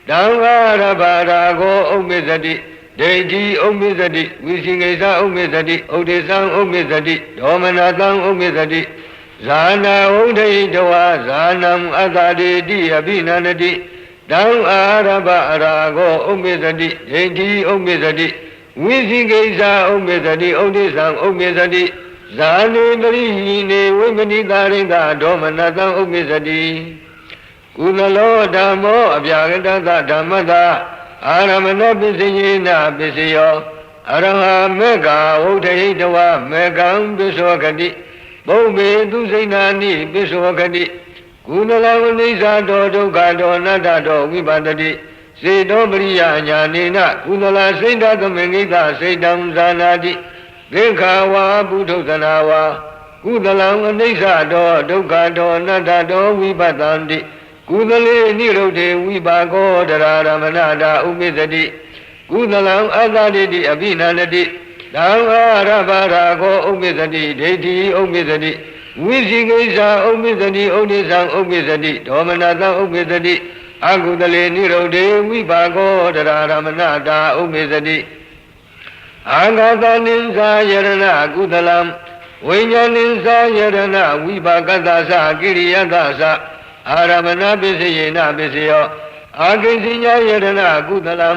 တံအာရပရာဂောဥပ္ပစ္စတိဒိဋ္ဌိဥပ္ပစ္စတိဝိသိကိစ္စဥပ္ပစ္စတိဥဒိသံဥပ္ပစ္စတိဒေါမနတံဥပ္ပစ္စတိဇာနာဝုဒိတဝဇာနံအတ္တဒေတိအဘိနန္တိတံအာရပရာဂောဥပ္ပစ္စတိဒိဋ္ဌိဥပ္ပစ္စတိဝိသိကိစ္စဥပ္ပစ္စတိဥဒိသံဥပ္ပစ္စတိဇာနေပရိဟိနေဝိမနိတာရိတဒေါမနတံဥပ္ပစ္စတိကုသလောဓမ္မောအပြာကတသဓမ္မတအာရမဏပစ္စယေနပစ္စယောအရဟမေဃဝုထေတဝမေကံပစ္စောခတိဘုံဘေသူစိဏာနိပစ္စောခတိကုသလဝိနိစ္စတောဒုက္ခတောအနတ္တတောဝိပဿတိစေတောပရိယညာနေနကုသလစိတ်တသမင်္ဂိတစိတ်တံဇာနာတိသေခာဝါပုထုဇနာဝါကုသလံအနိစ္စတောဒုက္ခတောအနတ္တတောဝိပဿန္တိကုသလေနိရုဒ္ဓေဝိပါကောတရာရမဏတာဥပ္ပစ္စတိကုသလံအတ္တတိတိအဘိနန္တိတံအာရပရာဂောဥပ္ပစ္စတိဒိဋ္ဌိဥပ္ပစ္စတိဝိသိကိစ္စဥပ္ပစ္စတိဥဒိသံဥပ္ပစ္စတိဒေါမနတံဥပ္ပစ္စတိအကုသလေနိရုဒ္ဓေဝိပါကောတရာရမဏတာဥပ္ပစ္စတိအာဂတနိသယရဏကုသလံဝိညာဏိသယရဏဝိပါကတ္တသကိရိယတ္တသအာရမဏပစ္စယေနပစ္စယောအာဂိစိညာယရဏကုသလံ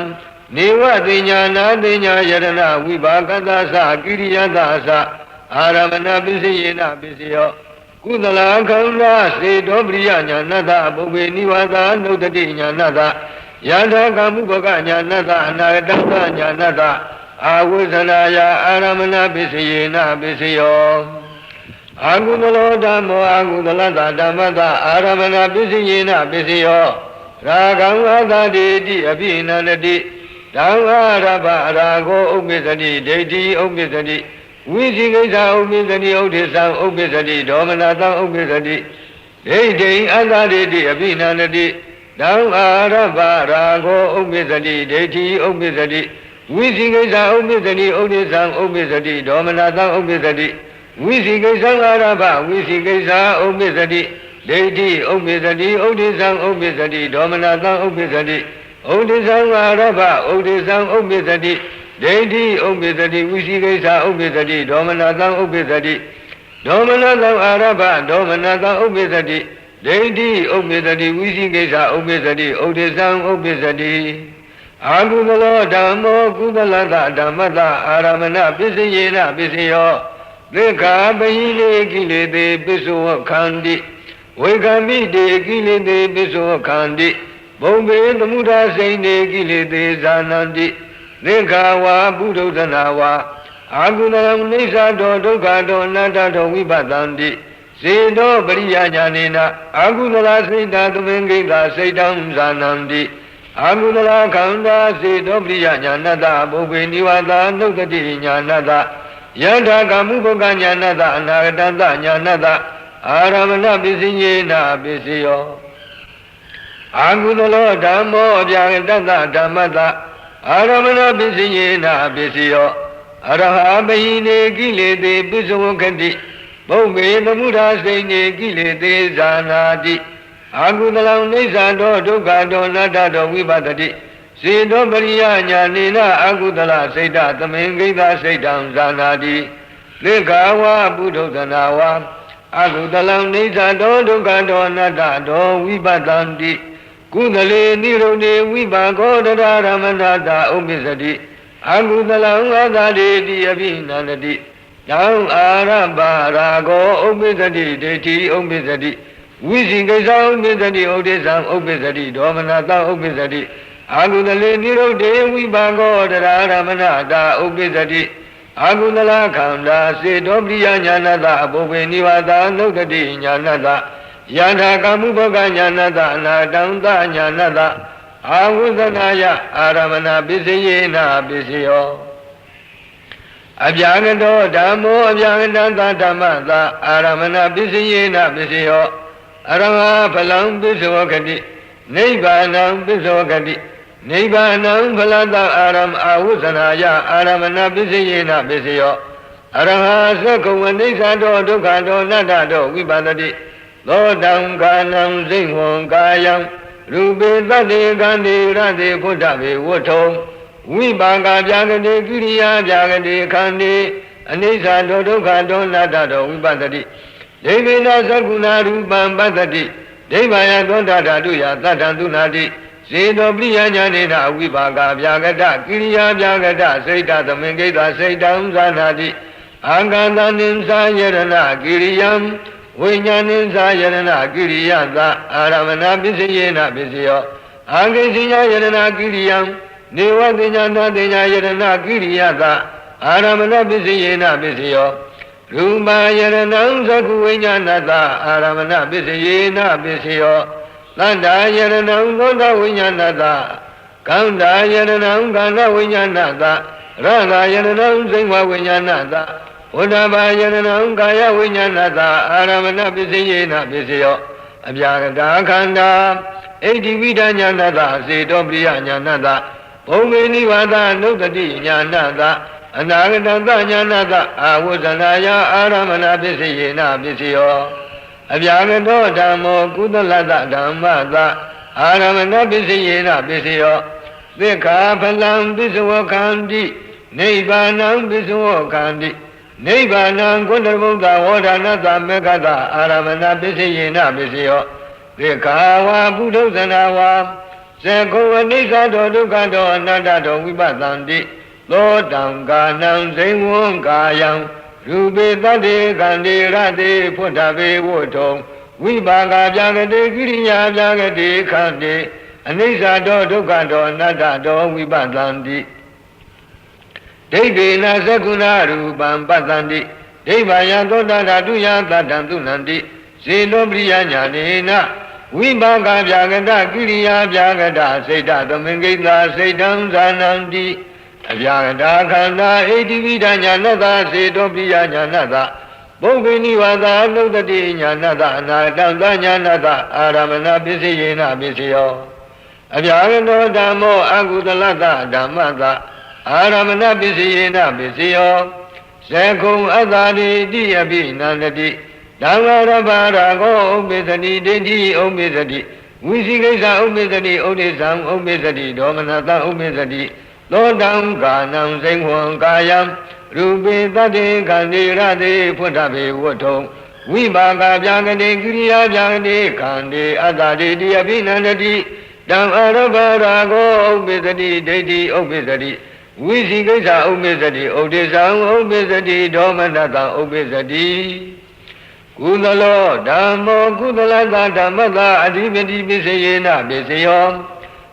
နေဝတိညာနာတိညာယရဏဝိပါကတ္တသကိရိယတ္တသအာရမဏပစ္စယေနပစ္စယောကုသလခန္ဓာစေတောပရိယညာဏတ္တပုဗ္ဗေနိဝါဒနုတ္တိညာဏတ္တယထာကမုပကညာဏတ္တအနာဂတညာဏတ္တအာဝိဇ္ဇနာယအာရမဏပစ္စယေနပစ္စယောအာကုသလောဓမ္မောအာကုသလတဓမ္မတအာရမဏပစ္စယေနပစ္စယောရာဂံအတ္တတိတိအဘိနန္တိဓမ္မရပရာဂောဥပ္ပစ္စတိဒိဋ္ဌိဥပ္ပစ္စတိဝိသိကိစ္စဥပ္ပစ္စတိဥဒိသံဥပ္ပစ္စတိဒေါမနတံဥပ္ပစ္စတိဒိဋ္ဌိအတ္တတိတိအဘိနန္တိဓမ္မာရပရာဂောဥပ္ပစ္စတိဒိဋ္ဌိဥပ္ပစ္စတိဝိသိကိစ္စဥပ္ပစ္စတိဥဒိသံဥပ္ပစ္စတိဒေါမနတံဥပ္ပစ္စတိဝိသိကိစ္စအာရပဝိသိကိစ္စဥပ္ပစ္စတိဒိဋ္ဌိဥပ္ပစ္စတိဥဒိသံဥပ္ပစ္စတိဒေါမနတံဥပ္ပစ္စတိဥဒိသံအာရပဥဒိသံဥပ္ပစ္စတိဒိဋ္ဌိဥပ္ပစ္စတိဝိသိကိစ္စဥပ္ပစ္စတိဒေါမနတံဥပ္ပစ္စတိဒေါမနတံအာရပဒေါမနတံဥပ္ပစ္စတိဒိဋ္ဌိဥပ္ပစ္စတိဝိသိကိစ္စဥပ္ပစ္စတိဥဒိသံဥပ္ပစ္စတိအာကုသလောဓမ္မောကုသလတဓမ္မတအာရမဏပစ္စယေနပစ္စယောသေခာပဟိလေကိလေသေပစ္စောခန္တိဝေကမိတေကိလေသေပစ္စောခန္တိဘုံဘေသမုဒ္ဒစိန်တေကိလေသေဇာနန္တိသေခာဝါပုထုဇနာဝါအာကုသလံနိစ္စတောဒုက္ခတောအနတ္တတောဝိပဿန္တိစေတောပရိယညာနေနအာကုသလစိတ်တသမင်္ဂိတစိတ်တံဇာနန္တိအာကုသလခန္ဓာစေတောပရိယညာဏတ္တပုဗ္ဗေနိဝါဒနုတ္တိညာဏတ္တယ Yada kamu boga nyanata anagatanta nyanata aramana bisinyena bisiyo Agudalo dhammo abhyagatanta dhammata aramana bisinyena bisiyo Araha bahine kilete bisavokati Bhaume namudha saine kilete zanati Agudalam nisado dukkado natado vipatati Siddho pariya nyanena agudala saita tamengita saitam zanati Lekhawa buddhodhanawa Agudalam nisado dukkado natado vipatanti Kudale nirone vipako dadaramandata upisati Agudalam adadeti abhinanati Yang arabha rago upisati deti upisati Visikasa upisati odesam upisati domanata upisati Agudale nirode vipako dadaramandata upisati Agudala khanda siddho priya nyanata bhove nivata nukati nyanata Yada kamu boga nyanata anatanta nyanata Agudhanaya aramana bisiyena bisiyo Abhyagato dhammo abhyagatanta dhammata aramana bisiyena bisiyo Arama phalam bisavokati Nibbānam bisavokati Nibbānam phalata aram ahussanaya aramana bisiyena bisiyo Araha sakkhava nisado dukkado natado vipatati Lodam kanam singvam kayam Rupe tate kante rate puttave vutthom Vipaka bhyagate kiriya bhyagate kante Anisado dukkado natado vipatati Devena sakuna rupam patati Devaya dondadatuya tatantunati Siddho priya nyanena vipaka bhyagata kiriya bhyagata saita tamengita saitam zanati Anganta nimsa yarana kiriyam Vinyaninsa yarana kiriyata aramana bisiyena bisiyo Angesinya yarana kiriyam Nivatinyana dinya yarana kiriyata aramana bisiyena bisiyo Rupa yaranam sakku vinyanata aramana bisiyena bisiyo Landa yaranam gonda vinyanata Kanda yaranam kanda vinyanata Rada yaranam singva vinyanata Uddhava yaranam kaya vinyanata aramana bisiyena bisiyo Abhyagata khanda Eddivita nyanata siddho priya nyanata Bhaume nivata nukati nyanata Anagatanta nyanata ahussanaya aramana bisiyena bisiyo Abhyagato dhammo kudalata dhammata aramana bisiyena bisiyo Vikha phalam bisavokhanti Nibbānam bisavokhanti Nibbānam kundarbuddha vodhanata mekkata aramana bisiyena bisiyo Vikha buddhodhanawa Sakkhava nisado dukkado anatado vipatanti Lodam kanam singvam kayam Rupe tate kante rate puttave vutthom Vipaka bhyagate kiriya bhyagate kante Anisado dukkado natado vipatanti Devena sakuna rupam patanti Devaya dondadatuya tatantunanti Siddho priya nyanena Vipaka bhyagata kiriya bhyagata saita tamengita saitam zananti Abhyagata khanda eddivita nyanata siddho priya nyanata Bhaume nivata nukati nyanata anatanta nyanata aramana bisiyena bisiyo Abhyagato dhammo agudalata dhammata aramana bisiyena bisiyo Sakkhum adhariti abhinandati Dhammarabha rago upisati deti upisati Visikasa upisati odesam upisati domanata upisati Lodam kanam singvam kayam Rupe tate kante rate puttave vutthom Vipaka bhyagate kiriya bhyagate kante adhariti abhinandati Dhammarabha rago upisati deti upisati Visikasa upisati odesam upisati domanata upisati Kudalo dhammo kudalata dhammata adhipati bisiyena bisiyo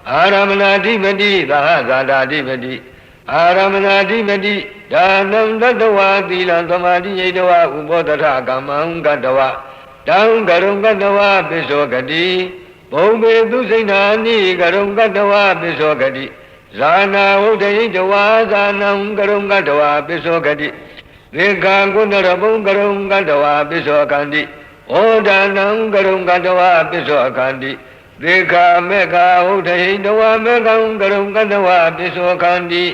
Aramana adhipati dahasata adhipati Aramana adhipati dhanam tattva tilam samadhi yedava ubodhata kamam gattava Dham karum gattava bisokati Bhaume dusainani karum gattava bisokati Zana uddhayitava zanam karum gattava bisokati သေကာကုဏရဘုံကရုံကတဝါပိသောခန္တိဩဒါနံကရုံကတဝါပိသောခန္တိသေကာမေကာဟုတ်တဟိတဝါမေကံကရုံကတဝါပိသောခန္တိ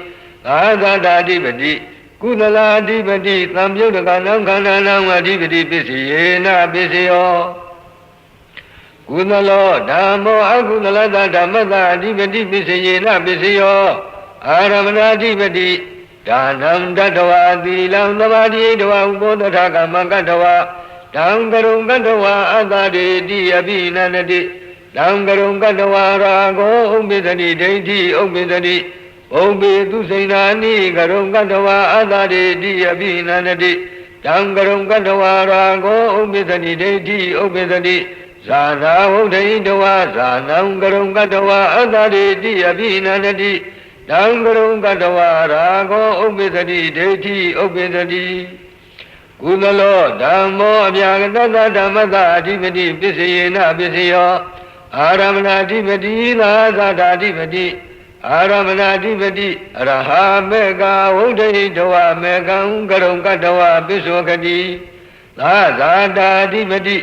သာသတာဓိပတိကုသလာဓိပတိသံယုတ်တကနံခန္ဓာနံအဓိပတိပစ္စယေနပစ္စယောကုသလောဓမ္မောအကုသလတဓမ္မတအဓိပတိပစ္စယေနပစ္စယောအာရမဏအဓိပတိဒါနံတတဝါသီလံသမာဓိတဝါဥပောတထကမ္မကတဝါတံကရုံကတဝါအတ္တရေတိအဘိနန္တိတံကရုံကတဝါရာဂောဥပ္ပဇ္ဇတိဒိဋ္ဌိဥပ္ပဇ္ဇတိဘုံပေသူစိဏာနိကရုံကတဝါအတ္တရေတိအဘိနန္တိတံကရုံကတဝါရာဂောဥပ္ပဇ္ဇတိဒိဋ္ဌိဥပ္ပဇ္ဇတိဇာနာဝုဒ္ဓိတဝါဇာနံကရုံကတဝါအတ္တရေတိအဘိနန္တိတံကရုံကတဝါရာဂောဥပ္ပဇ္ဇတိဒိဋ္ဌိဥပ္ပဇ္ဇတိကုသလောဓမ္မောအပြာကတသဓမ္မတအဓိပတိပစ္စယေနပစ္စယောအာရမဏအဓိပတိသာသတာအဓိပတိအာရမဏအဓိပတိအရဟမေကဝုဒ္ဓိတဝါမေကံကရုံကတဝါပစ္စောကတိသာသတာအဓိပတိ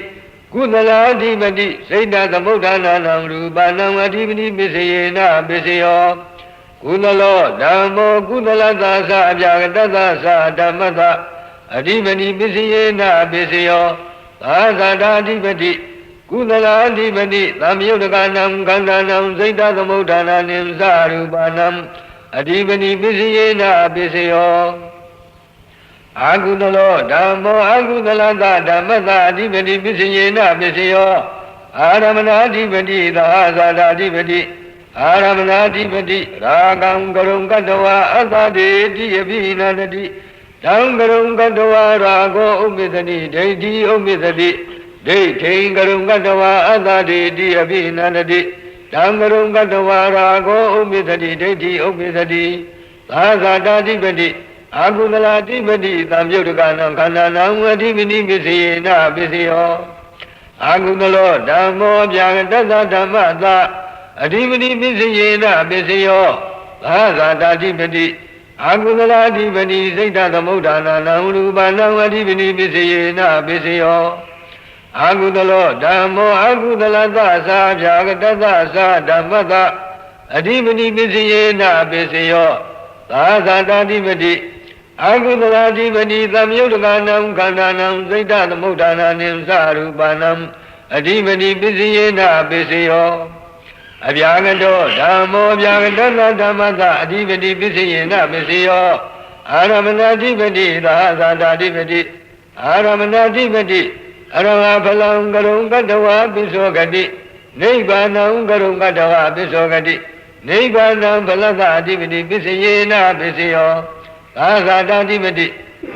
ကုသလာအဓိပတိစိတ်တသမုဋ္ဌာနာနံရူပနံအဓိပတိပစ္စယေနပစ္စယောကုသလောဓမ္မောကုသလသာသအပြာကတသသဓမ္မတအဓိပတိပစ္စယေနပစ္စယောသာသတာအဓိပတိကုသလာအဓိပတိသံယုတ်တကနံခန္ဓာနံစိတ်တသမုဋ္ဌာနာနိသရူပနံအဓိပတိပစ္စယေနပစ္စယောအာကုသလောဓမ္မောအာကုသလသဓမ္မတအဓိပတိပစ္စယေနပစ္စယောအာရမဏအဓိပတိသာသတာအဓိပတိအာရမဏအဓိပတိရာဂံကရုံကတဝါအတ္တတေတိအဘိနန္တိတံကရုံကတဝါရာဂောဥပ္ပဇ္ဇတိဒိဋ္ဌိဥပ္ပဇ္ဇတိဒိဋ္ဌိကရုံကတဝါအတ္တတေတိအဘိနန္တိတံကရုံကတဝါရာဂောဥပ္ပဇ္ဇတိဒိဋ္ဌိဥပ္ပဇ္ဇတိသာသတာဓိပတိအာကုသလာဓိပတိသံယုတ်တကနံခန္ဓာနံအဓိပတိပစ္စယေနပစ္စယောအာကုသလောဓမ္မောပြာကတသဓမ္မသအဓိပတိပစ္စယေနပစ္စယောသာသတာဓိပတိအာကုသလာဓိပတိစိတ်တသမုဋ္ဌာနာနံရူပနံအဓိပတိပစ္စယေနပစ္စယောအာကုသလောဓမ္မောအာကုသလသသာဖြာကတသသဓမ္မတအဓိပတိပစ္စယေနပစ္စယောသာသတာဓိပတိအာကုသလာဓိပတိသမယုတ်တကနံခန္ဓာနံစိတ်တသမုဋ္ဌာနာနိသရူပနံအဓိပတိပစ္စယေနပစ္စယောအပြာကတောဓမ္မောအပြာကတသဓမ္မတအဓိပတိပစ္စယေနပစ္စယောအာရမဏအဓိပတိသာသတာအဓိပတိအာရမဏအဓိပတိအရဟဖလံကရုံကတဝါပစ္စောကတိနိဗ္ဗာနံကရုံကတဝါပစ္စောကတိနိဗ္ဗာနံဖလသအဓိပတိပစ္စယေနပစ္စယောသာသတာအဓိပတိ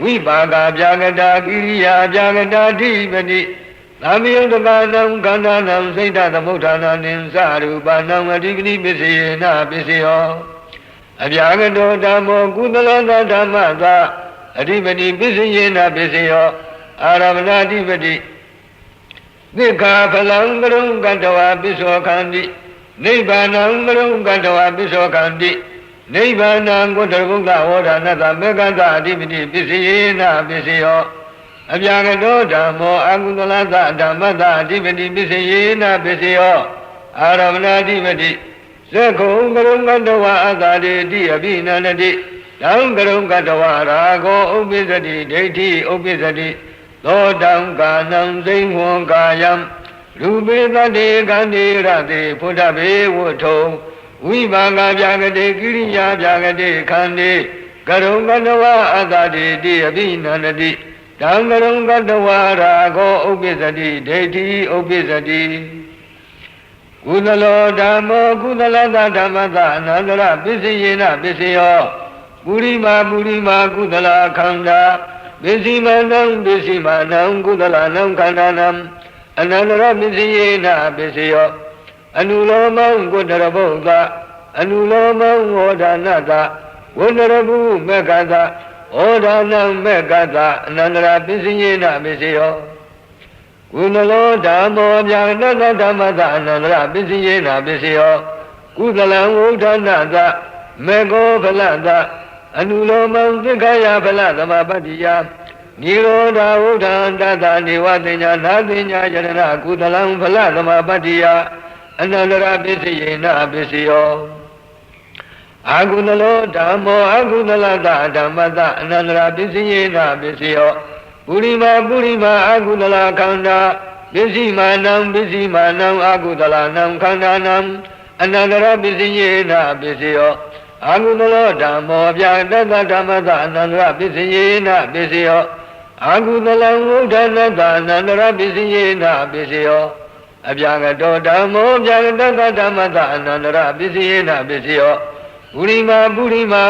ဝိပါကပြာကတာကိရိယာပြာကတာအဓိပတိသမယုတ်တကနံခန္ဓာနံစိတ်တသမုဋ္ဌာနာနိသရူပနံအဓိပတိပစ္စယေနပစ္စယောအပြာကတောဓမ္မောကုသလသဓမ္မသအဓိပတိပစ္စယေနပစ္စယောအာရမဏအဓိပတိသိက္ခာဖလံကရုံကတဝါပစ္စောခန္တိနိဗ္ဗာနံကရုံကတဝါပစ္စောခန္တိနိဗ္ဗာနံကုတ္တဗုဒ္ဓဝေါဒနာတမေကတအဓိပတိပစ္စယေနပစ္စယောအပြာကတောဓမ္မောအာကုသလသဓမ္မတအဓိပတိပစ္စယေနပစ္စယောအာရမဏအဓိပတိသက္ခုံကရုံကတဝါအတ္တတေတိအဘိနန္တိတံကရုံကတဝါရာဂောဥပ္ပဇ္ဇတိဒိဋ္ဌိဥပ္ပဇ္ဇတိသောတံကာနံစိဉ္ဝံကာယံရူပေတတေကန္တိရတေဖုဒ္ဓဘေဝုထုံဝိပါကပြာကတိကိရိယာပြာကတိခန္တိကရုံကတဝါအတ္တတေတိအဘိနန္တိတံကရုံကတဝါရာဂောဥပ္ပဇ္ဇတိဒိဋ္ဌိဥပ္ပဇ္ဇတိကုသလောဓမ္မောကုသလသဓမ္မတအနန္တရပစ္စယေနပစ္စယောပုရိမာကုသလခန္ဓာပစ္စည်းမနံပစ္စည်းမနံကုသလနံခန္ဓာနံအနန္တရပစ္စယေနပစ္စယောအနုလောမံကုတ္တရဘုဒ္ဓအနုလောမံဝေါဒနာတဝန္တရဘုမေကတဩဒါနံမေကတအနန္တရပစ္စယေနပစ္စယောကုသလောဓမ္မောဗျာနတဓမ္မတအနန္တရပစ္စယေနပစ္စယောကုသလံဝုဒ္ဓနာတမေကောဖလတ အနုလောမံသက္ခယဖလသမပတ္တိယနိရောဓဝုဒ္ဓံတတနေဝတိညာနာတိညာယရဏကုသလံဖလသမပတ္တိယအနန္တရပစ္စယေနပစ္စယောအာကုသလောဓမ္မောအာကုသလတဓမ္မတအနန္တရပစ္စယေနပစ္စယောပုရိမာအာကုသလခန္ဓာပစ္စည်းမာနံအာကုသလနံခန္ဓာနံအနန္တရပစ္စယေနပစ္စယောအာကုသလောဓမ္မောဗျာတတဓမ္မတအနန္တရပစ္စယေနပစ္စယောအာကုသလံဝုဒ္ဓနာတအနန္တရပစ္စယေနပစ္စယောအဗျာကတောဓမ္မောဗျာတတဓမ္မတအနန္တရပစ္စယေနပစ္စယောပုရိမာ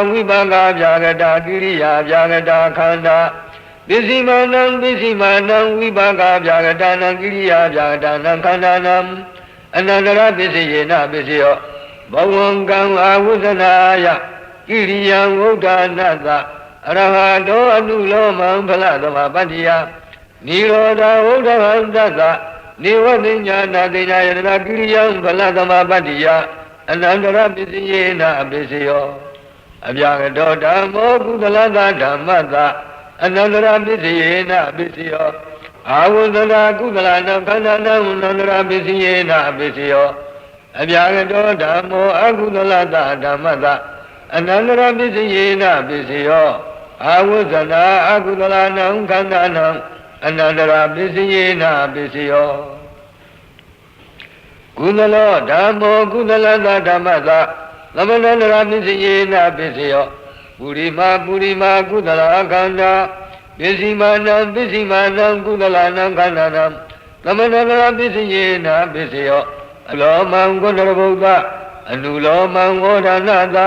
ဝိပါကဗျာကတာကိရိယာဗျာကတာခန္ဓာပစ္စည်းမာနံဝိပါကဗျာကတာနံကိရိယာဗျာကတာနံခန္ဓာနံအနန္တရပစ္စယေနပစ္စယောဘဝံကံအာဝုဇနာယကိရိယံဝုဒ္ဓနာတအရဟတောအနုလောမံဖလသမပတ္တိယနိရောဓဝုဒ္ဓဟံတတနေဝတိညာနာတိညာယတနာကိရိယံဖလသမပတ္တိယအနန္တရပစ္စယေနပစ္စယောအဗျာကတောဓမ္မောကုသလသဓမ္မတအနန္တရပစ္စယေနပစ္စယောအာဝုဇနာကုသလနံခန္ဓာနံအနန္တရပစ္စယေနပစ္စယောအဗျာကတောဓမ္မောအကုသလတဓမ္မတအနန္တရပစ္စယေနပစ္စယောအာဝုဇနာအကုသလနံခန္ဓာနံအနန္တရပစ္စယေနပစ္စယောကုသလောဓမ္မောကုသလတဓမ္မတသမဏန္တရပစ္စယေနပစ္စယောပုရိမာကုသလခန္ဓာပစ္စည်းမာနံကုသလနံခန္ဓာနံသမဏန္တရပစ္စယေနပစ္စယောအလောမံဂုဏရဗုဒ္ဓအနုလောမံဝေါဒနာတ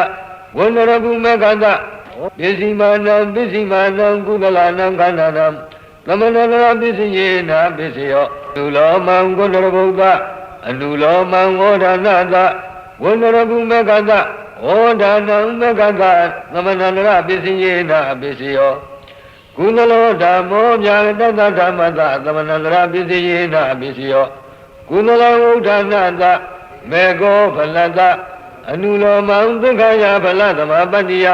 ဝန္ဒရပုမေကတပစ္စည်းမာနံကုသလနံခန္ဓာနံသမဏန္တရပစ္စယေနပစ္စယောအနုလောမံဂုဏရဗုဒ္ဓအနုလောမံဝေါဒနာတဝန္ဒရပုမေကတဝေါဒနာမေကတသမဏန္တရပစ္စယေနပစ္စယောကုသလောဓမ္မောဗျာတတဓမ္မတသမဏန္တရပစ္စယေနပစ္စယောကုသလဝုဒ္ဓနာတမေကောဖလတအနုလောမံသက္ခယဖလသမပတ္တိယ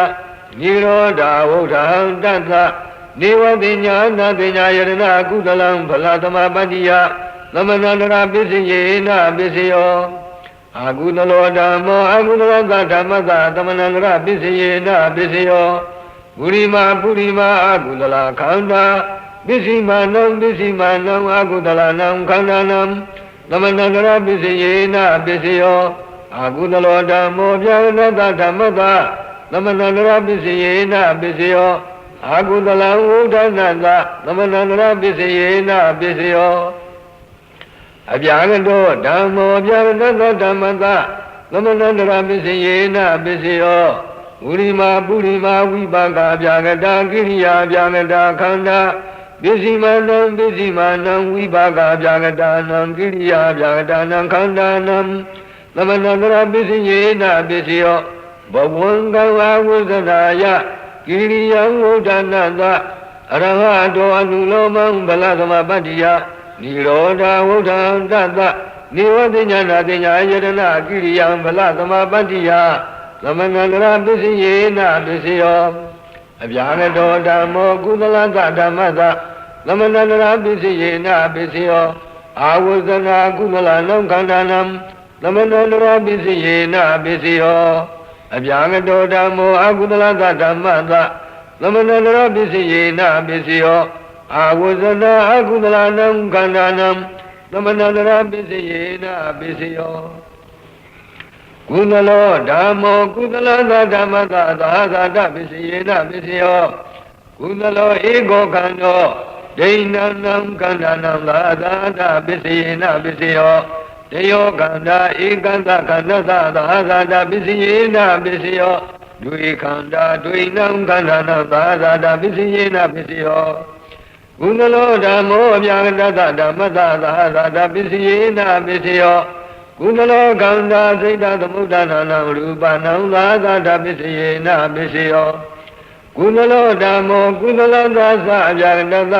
နိရောဓဝုဒ္ဓံတတနေဝတိညာနာတိညာယရဏကုသလံဖလသမပတ္တိယသမဏန္တရပစ္စယေနပစ္စယောအာကုသလောဓမ္မောအာကုသလသဓမ္မတသမဏန္တရပစ္စယေနပစ္စယောပုရိမာအာကုသလခန္ဓာပစ္စည်းမာနံအာကုသလနံခန္ဓာနံသမဏန္တရပစ္စယေနပစ္စယောအာကုသလောဓမ္မောဗျာကတဓမ္မတသမဏန္တရပစ္စယေနပစ္စယောအာကုသလဝုဒ္ဓနာတသမဏန္တရပစ္စယေနပစ္စယောအဗျာကတောဓမ္မောဗျာကတဓမ္မတသမဏန္တရပစ္စယေနပစ္စယောပုရိမာဝိပါကဗျာကတာကိရိယာဗျာကတာခန္ဓာပစ္စည်းမာနံဝိပါကဗျာကတာနံကိရိယာဗျာကတာနံခန္ဓာနံသမဏန္တရပစ္စယေနပစ္စယောဘဝံကံအာဝုဇနာယကိရိယံဝုဒ္ဓနာတအရဟတောအနုလောမံဗလသမပတ္တိယနိရောဓဝုဒ္ဓံတတနေဝတိညာနာတိညာယတနာကိရိယံဗလသမပတ္တိယသမဏန္တရပစ္စယေနပစ္စယောအဗျာကတောဓမ္မောကုသလသဓမ္မတသမဏန္တရပစ္စယေနပစ္စယောအာဝုဇနာကုသလနံခန္ဓာနံသမဏန္တရပစ္စယေနပစ္စယောအဗျာကတောဓမ္မောအာကုသလသဓမ္မတသမဏန္တရပစ္စယေနပစ္စယောအာဝုဇနာအာကုသလနံခန္ဓာနံသမဏန္တရပစ္စယေနပစ္စယောကုသလောဓမ္မောကုသလသဓမ္မတသာသတပစ္စယေနပစ္စယောကုသလောဧကောခန္ဓောဒိဏနံခန္ဓာနံသာသပစ္စယေနပစ္စယောတယောခန္ဓာဧကန္တခန္ဓာသာသပစ္စယေနပစ္စယောဒွေခန္ဓာဒွေနံခန္ဓာနံသာသပစ္စယေနပစ္စယောကုသလောဓမ္မောအဗျာကတဓမ္မတသာသပစ္စယေနပစ္စယောကုသလောခန္ဓာစိတ်တသမုဒ္ဒနာနံရူပနံသာသပစ္စယေနပစ္စယောကုသလောဓမ္မောကုသလသာသအဗျာကတသ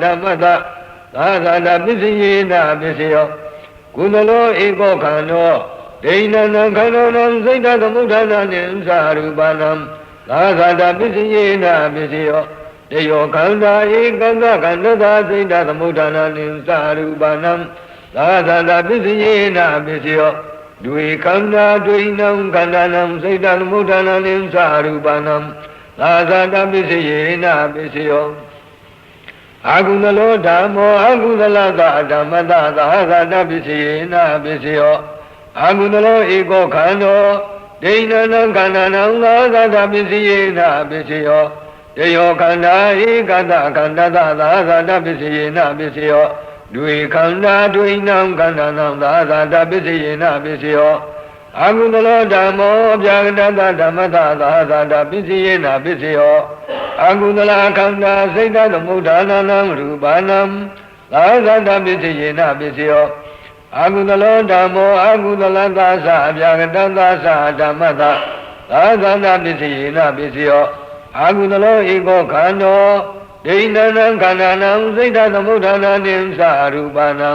ဓမ္မတသာသပစ္စယေနပစ္စယောကုသလောဧကောခန္ဓောဒိဏနံခန္ဓာနံစိတ်တသမုဒ္ဒနာနိသရူပနံ သာသတာပစ္စယေနပစ္စယောတယောခန္ဓာဧကံသခန္ဓသာစိတ်တသမုဋ္ဌာနာနိသရူပနံသာသတာပစ္စယေနပစ္စယောဒွေခန္ဓာဒွေနံခန္ဓာနံစိတ်တသမုဋ္ဌာနာနိသရူပနံသာသတာပစ္စယေနပစ္စယောအာကုသလောဓမ္မောအာကုသလသဓမ္မတသာသတာပစ္စယေနပစ္စယောအာကုသလောဧကောခန္ဓောဒိဏနံခန္ဓာနံသာသတာပစ္စယေနပစ္စယောတယောခန္ဓာဧကတခန္ဓာသာသတာပစ္စယေနပစ္စယောဒွေခန္ဓာဒွေနံခန္ဓာနံသာသတာပစ္စယေနပစ္စယောအာကုသလောဓမ္မောအပြာကတသဓမ္မတသာသတာပစ္စယေနပစ္စယောအာကုသလခန္ဓာစိတ်တသမုဋ္ဌာနာနံရူပနံသာသတာပစ္စယေနပစ္စယောအာကုသလောဓမ္မောအာကုသလသာသအပြာကတသဓမ္မတသာသတာပစ္စယေနပစ္စယောအာကုသလောဧကောခန္ဓောဒိဏနံခန္ဓာနံစိတ်တသမုဋ္ဌာနာနိသရူပနံ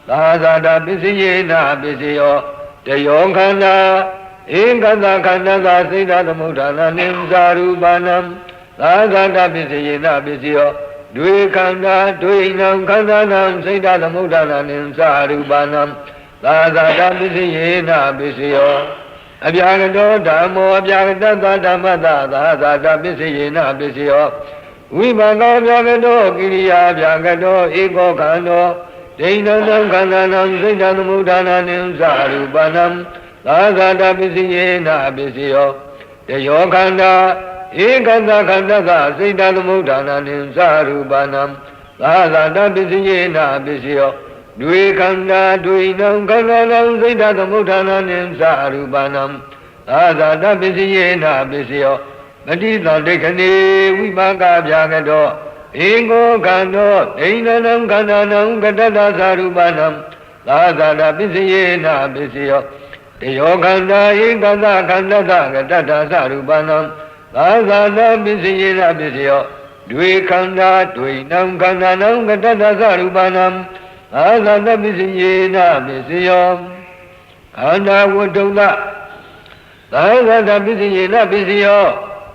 သာသတာပစ္စယေနပစ္စယောတယောခန္ဓာဧကတခန္ဓာသာစိတ်တသမုဋ္ဌာနာနိသရူပနံသာသတာပစ္စယေနပစ္စယောဒွေခန္ဓာဒွေနံခန္ဓာနံစိတ်တသမုဋ္ဌာနာနိသရူပနံသာသတာပစ္စယေနပစ္စယောအပြာကတောဓမ္မောအပြာကတသဓမ္မတသာသတာပစ္စယေနပစ္စယောဝိပါကောအပြာကတောကိရိယာအပြာကတောဧကောခန္ဓောဒိဏနံခန္ဓာနံစိတ်တသမုဋ္ဌာနာနိသရူပနံသာသတာပစ္စယေနပစ္စယောတယောခန္ဓာဧကတခန္ဓာသာစိတ်တသမုဋ္ဌာနာနိသရူပနံသာသတာပစ္စယေနပစ္စယောဒွေခန္ဓာဒွေနံခန္ဓာနံစိတ်တသမုဋ္ဌာနာနိသရူပနံသာသတာပစ္စယေနပစ္စယောမတိတဒိဋ္ဌနေဝိပါကဗျာကတောဧကောခန္ဓောဒိဏနံခန္ဓာနံကတတသရူပနံသာသတာပစ္စယေနပစ္စယောတယောခန္ဓာဧကတခန္ဓာသကတတသရူပနံသာသတာပစ္စယေနပစ္စယောဒွေခန္ဓာဒွေနံခန္ဓာနံကတတသရူပနံသာသတာပစ္စယေနပစ္စယောခန္ဓာဝတ္တုသသာသတာပစ္စယေနပစ္စယော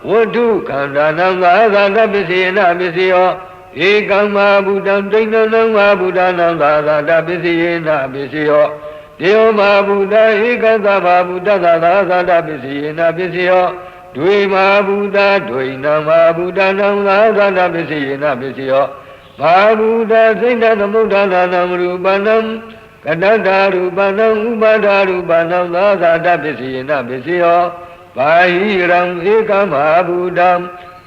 ဝတ္ထုခန္ဓာနံသာသတာပစ္စယေနပစ္စယောဧကံမဟာဗုဒ္ဓံဒိဏနံမဟာဗုဒ္ဓနံသာသတာပစ္စယေနပစ္စယောတေယောမဟာဗုဒ္ဓဧကသမဟာဗုဒ္ဓသာသတာပစ္စယေနပစ္စယောဒွေမဟာဗုဒ္ဓဒွေနံမဟာဗုဒ္ဓနံသာသတာပစ္စယေနပစ္စယောမဟာဗုဒ္ဓစိတ်တသမုဋ္ဌာနာနံရူပနံကတတရူပနံဥပါဒရူပနံသာသတာပစ္စယေနပစ္စယောဘာဟိရံဧကမဟာဗုဒ္ဓံ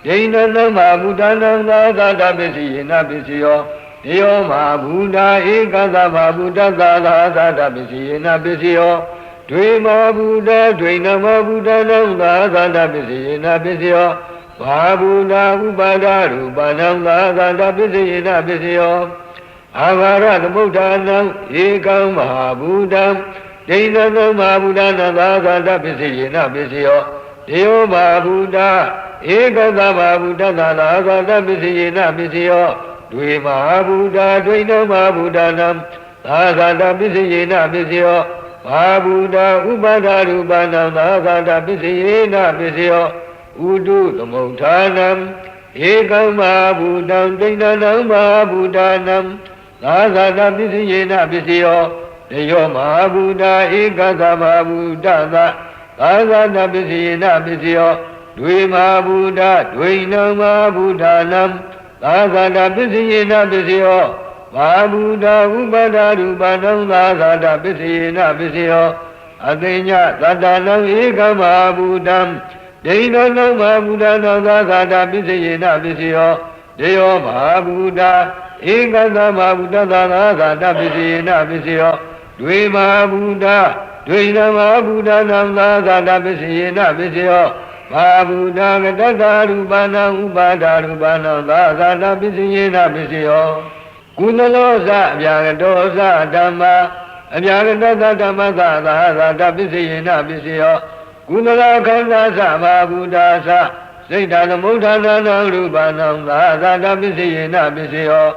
ဒိဏနံမဟာဗုဒ္ဓနံသာသတာပစ္စယေနပစ္စယောတေယောမဟာဗုဒ္ဓဧကသမဟာဗုဒ္ဓသာသတာပစ္စယေနပစ္စယောဒွေမဟာဗုဒ္ဓဒွေနံမဟာဗုဒ္ဓနံသာသတာပစ္စယေနပစ္စယောဘာဗုဒ္ဓဥပါဒရူပနံသာသတာပစ္စယေနပစ္စယောအာဃာရသမုဋ္ဌာနံဧကံမဟာဗုဒ္ဓံဒိဏနံမဟာဗုဒ္ဓနံသာသတာပစ္စယေနပစ္စယောတေယောမဟာဗုဒ္ဓဧကသမဟာဗုဒ္ဓသာသတာပစ္စယေနပစ္စယောဒွေမဟာဗုဒ္ဓဒွေနံမဟာဗုဒ္ဓနံသာသတာပစ္စယေနပစ္စယောဘာဗုဒ္ဓဥပါဒရူပနံသာသတာပစ္စယေနပစ္စယောဥတုသမုဋ္ဌာနံဧကံမဟာဗုဒ္ဓံဒိဏနံမဟာဗုဒ္ဓနံသာသတာပစ္စယေနပစ္စယောတယောမဟာဗုဒ္ဓဧကသမဟာဗုဒ္ဓသာသတာပစ္စယေနပစ္စယောဒွေမဟာဗုဒ္ဓဒွေနံမဟာဗုဒ္ဓနံသာသတာပစ္စယေနပစ္စယောဘာဗုဒ္ဓဥပါဒရူပနံသာသတာပစ္စယေနပစ္စယောအသိညသတ္တနံဧကမဟာဗုဒ္ဓံဒိဏနံမဟာဗုဒ္ဓနံသာသတာပစ္စယေနပစ္စယောတေယောမဟာဗုဒ္ဓဧကသမဟာဗုဒ္ဓသာသတာပစ္စယေနပစ္စယောဒွေမဟာဗုဒ္ဓဒွေနံမဟာဗုဒ္ဓနံသာသတာပစ္စယေနပစ္စယောဘာဗုဒ္ဓကတတရူပနံဥပါဒရူပနံသာသတာပစ္စယေနပစ္စယောကုသလောသအပြာကတောသဓမ္မာအပြာကတသဓမ္မသာသတာပစ္စယေနပစ္စယောကုသလခန္ဓာသမဟာဗုဒ္ဓသစိတ်တသမုဋ္ဌာနာနံရူပနံသာသတာပစ္စယေနပစ္စယော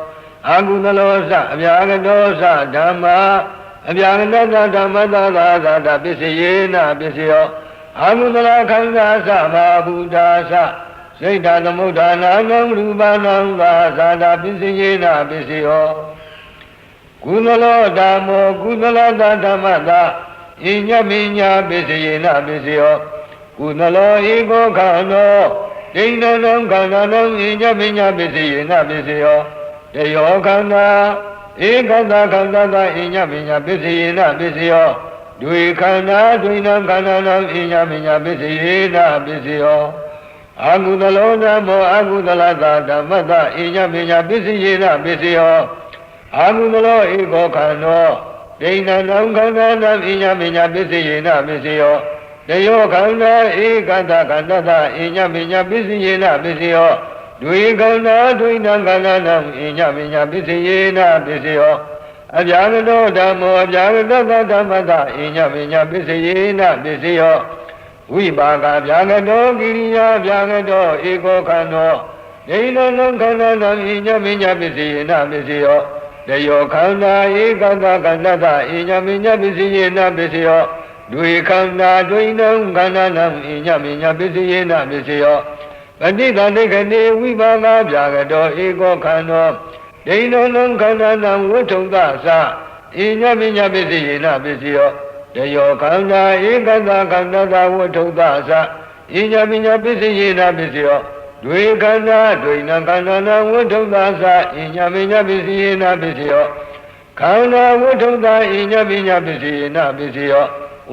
အာကုသလောသအပြာကတောသဓမ္မာအပြာကတသဓမ္မသာသတာပစ္စယေနပစ္စယော အာဟုတလခန္ဓာသဘာဗုဒ္ဓသစိတ်ဓာသမုဋ္ဌာနာနံရူပနံသာသာတာပစ္စယေနပစ္စယောကုသလောဓမ္မောကုသလတဓမ္မတာဣညမိညာပစ္စယေနပစ္စယောကုသလောဧကောခန္နောဒိဏနံခန္ဓာနံဣညမိညာပစ္စယေနပစ္စယောတယောခန္ဓာဧကတခန္ဓာတာဣညမိညာပစ္စယေနပစ္စယောဒွေခန္ဓာဒွေနံခန္ဓာနံဣညမိညာပစ္စယေနပစ္စယောအာဟုတလောဓမ္မောအာဟုတလတာဓမ္မတာဣညမိညာပစ္စယေနပစ္စယောအာဟုတလောဧကောခန္နောဒိဏနံခန္ဓာနံဣညမိညာပစ္စယေနပစ္စယောတယောခန္ဓာဧကတခန္ဓာတာဣညမိညာပစ္စယေနပစ္စယောဒွေခန္ဓာဒွေနံခန္ဓာနံဣညမိညာပစ္စယေနပစ္စယောအဗျာဂတောဓမ္မောအဗျာဂတဓမ္မတာဣညမိညာပစ္စယေနပစ္စယောဝိပါကဗျာဂတောကိရိယာဗျာဂတောဧကောခန္နောဒိဏနံခန္ဓာနံဣညမိညာပစ္စယေနပစ္စယောတယောခန္ဓာဧကတခန္ဓာတာဣညမိညာပစ္စယေနပစ္စယောဒွေခန္ဓာဒွေနံခန္ဓာနံဣညမိညာပစ္စယေနပစ္စယောပဋိသန္ဓေခဏေဝိပါကဗျာဂတောဧကောခန္နောဒိဏနံခန္ဓာနံဝဋ္ထုံသသဣညမိညာပစ္စယေနပစ္စယောတယောခန္ဓာဧကတခန္ဓာတာဝဋ္ထုံသသဣညမိညာပစ္စယေနပစ္စယောဒွေခန္ဓာဒွေနံခန္ဓာနံဝဋ္ထုံသသဣညမိညာပစ္စယေနပစ္စယောခန္ဓာဝဋ္ထုံသဣညမိညာပစ္စယေနပစ္စယော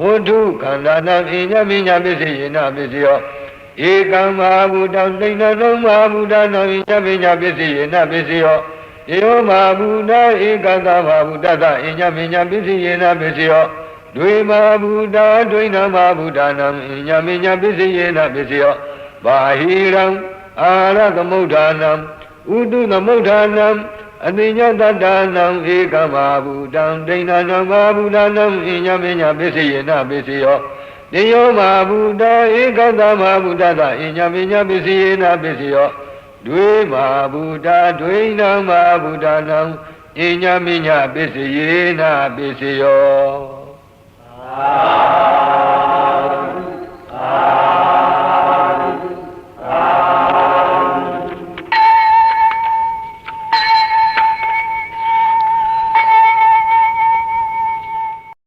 ဝဋ္ထုခန္ဓာနံဣညမိညာပစ္စယေနပစ္စယောဧကံမဟာဗုဒ္ဓံဒိဏနံမဟာဗုဒ္ဓနာဣညမိညာပစ္စယေနပစ္စယောဧဝမဟာဗုဒ္ဓဧကတမဟာဗုဒ္ဓသဣညမိညာပစ္စယေနပစ္စယောဒွေမဟာဗုဒ္ဓဒွေနမဟာဗုဒ္ဓနာဣညမိညာပစ္စယေနပစ္စယောဘာဟိရံအာရသမုဋ္ဌာနံဥတုသမုဋ္ဌာနံအတိညတတ္တနံဧကမဟာဗုဒ္ဓံဒိဏနံမဟာဗုဒ္ဓနံဣညမိညာပစ္စယေနပစ္စယောတယောမဟာဗုဒ္ဓဧကတမဟာဗုဒ္ဓသဣညမိညာပစ္စယေနပစ္စယောဒွေမဟာဗုဒ္ဓဒွေနံမဟာဗုဒ္ဓနံဣညမိညာပစ္စယေနပစ္စယော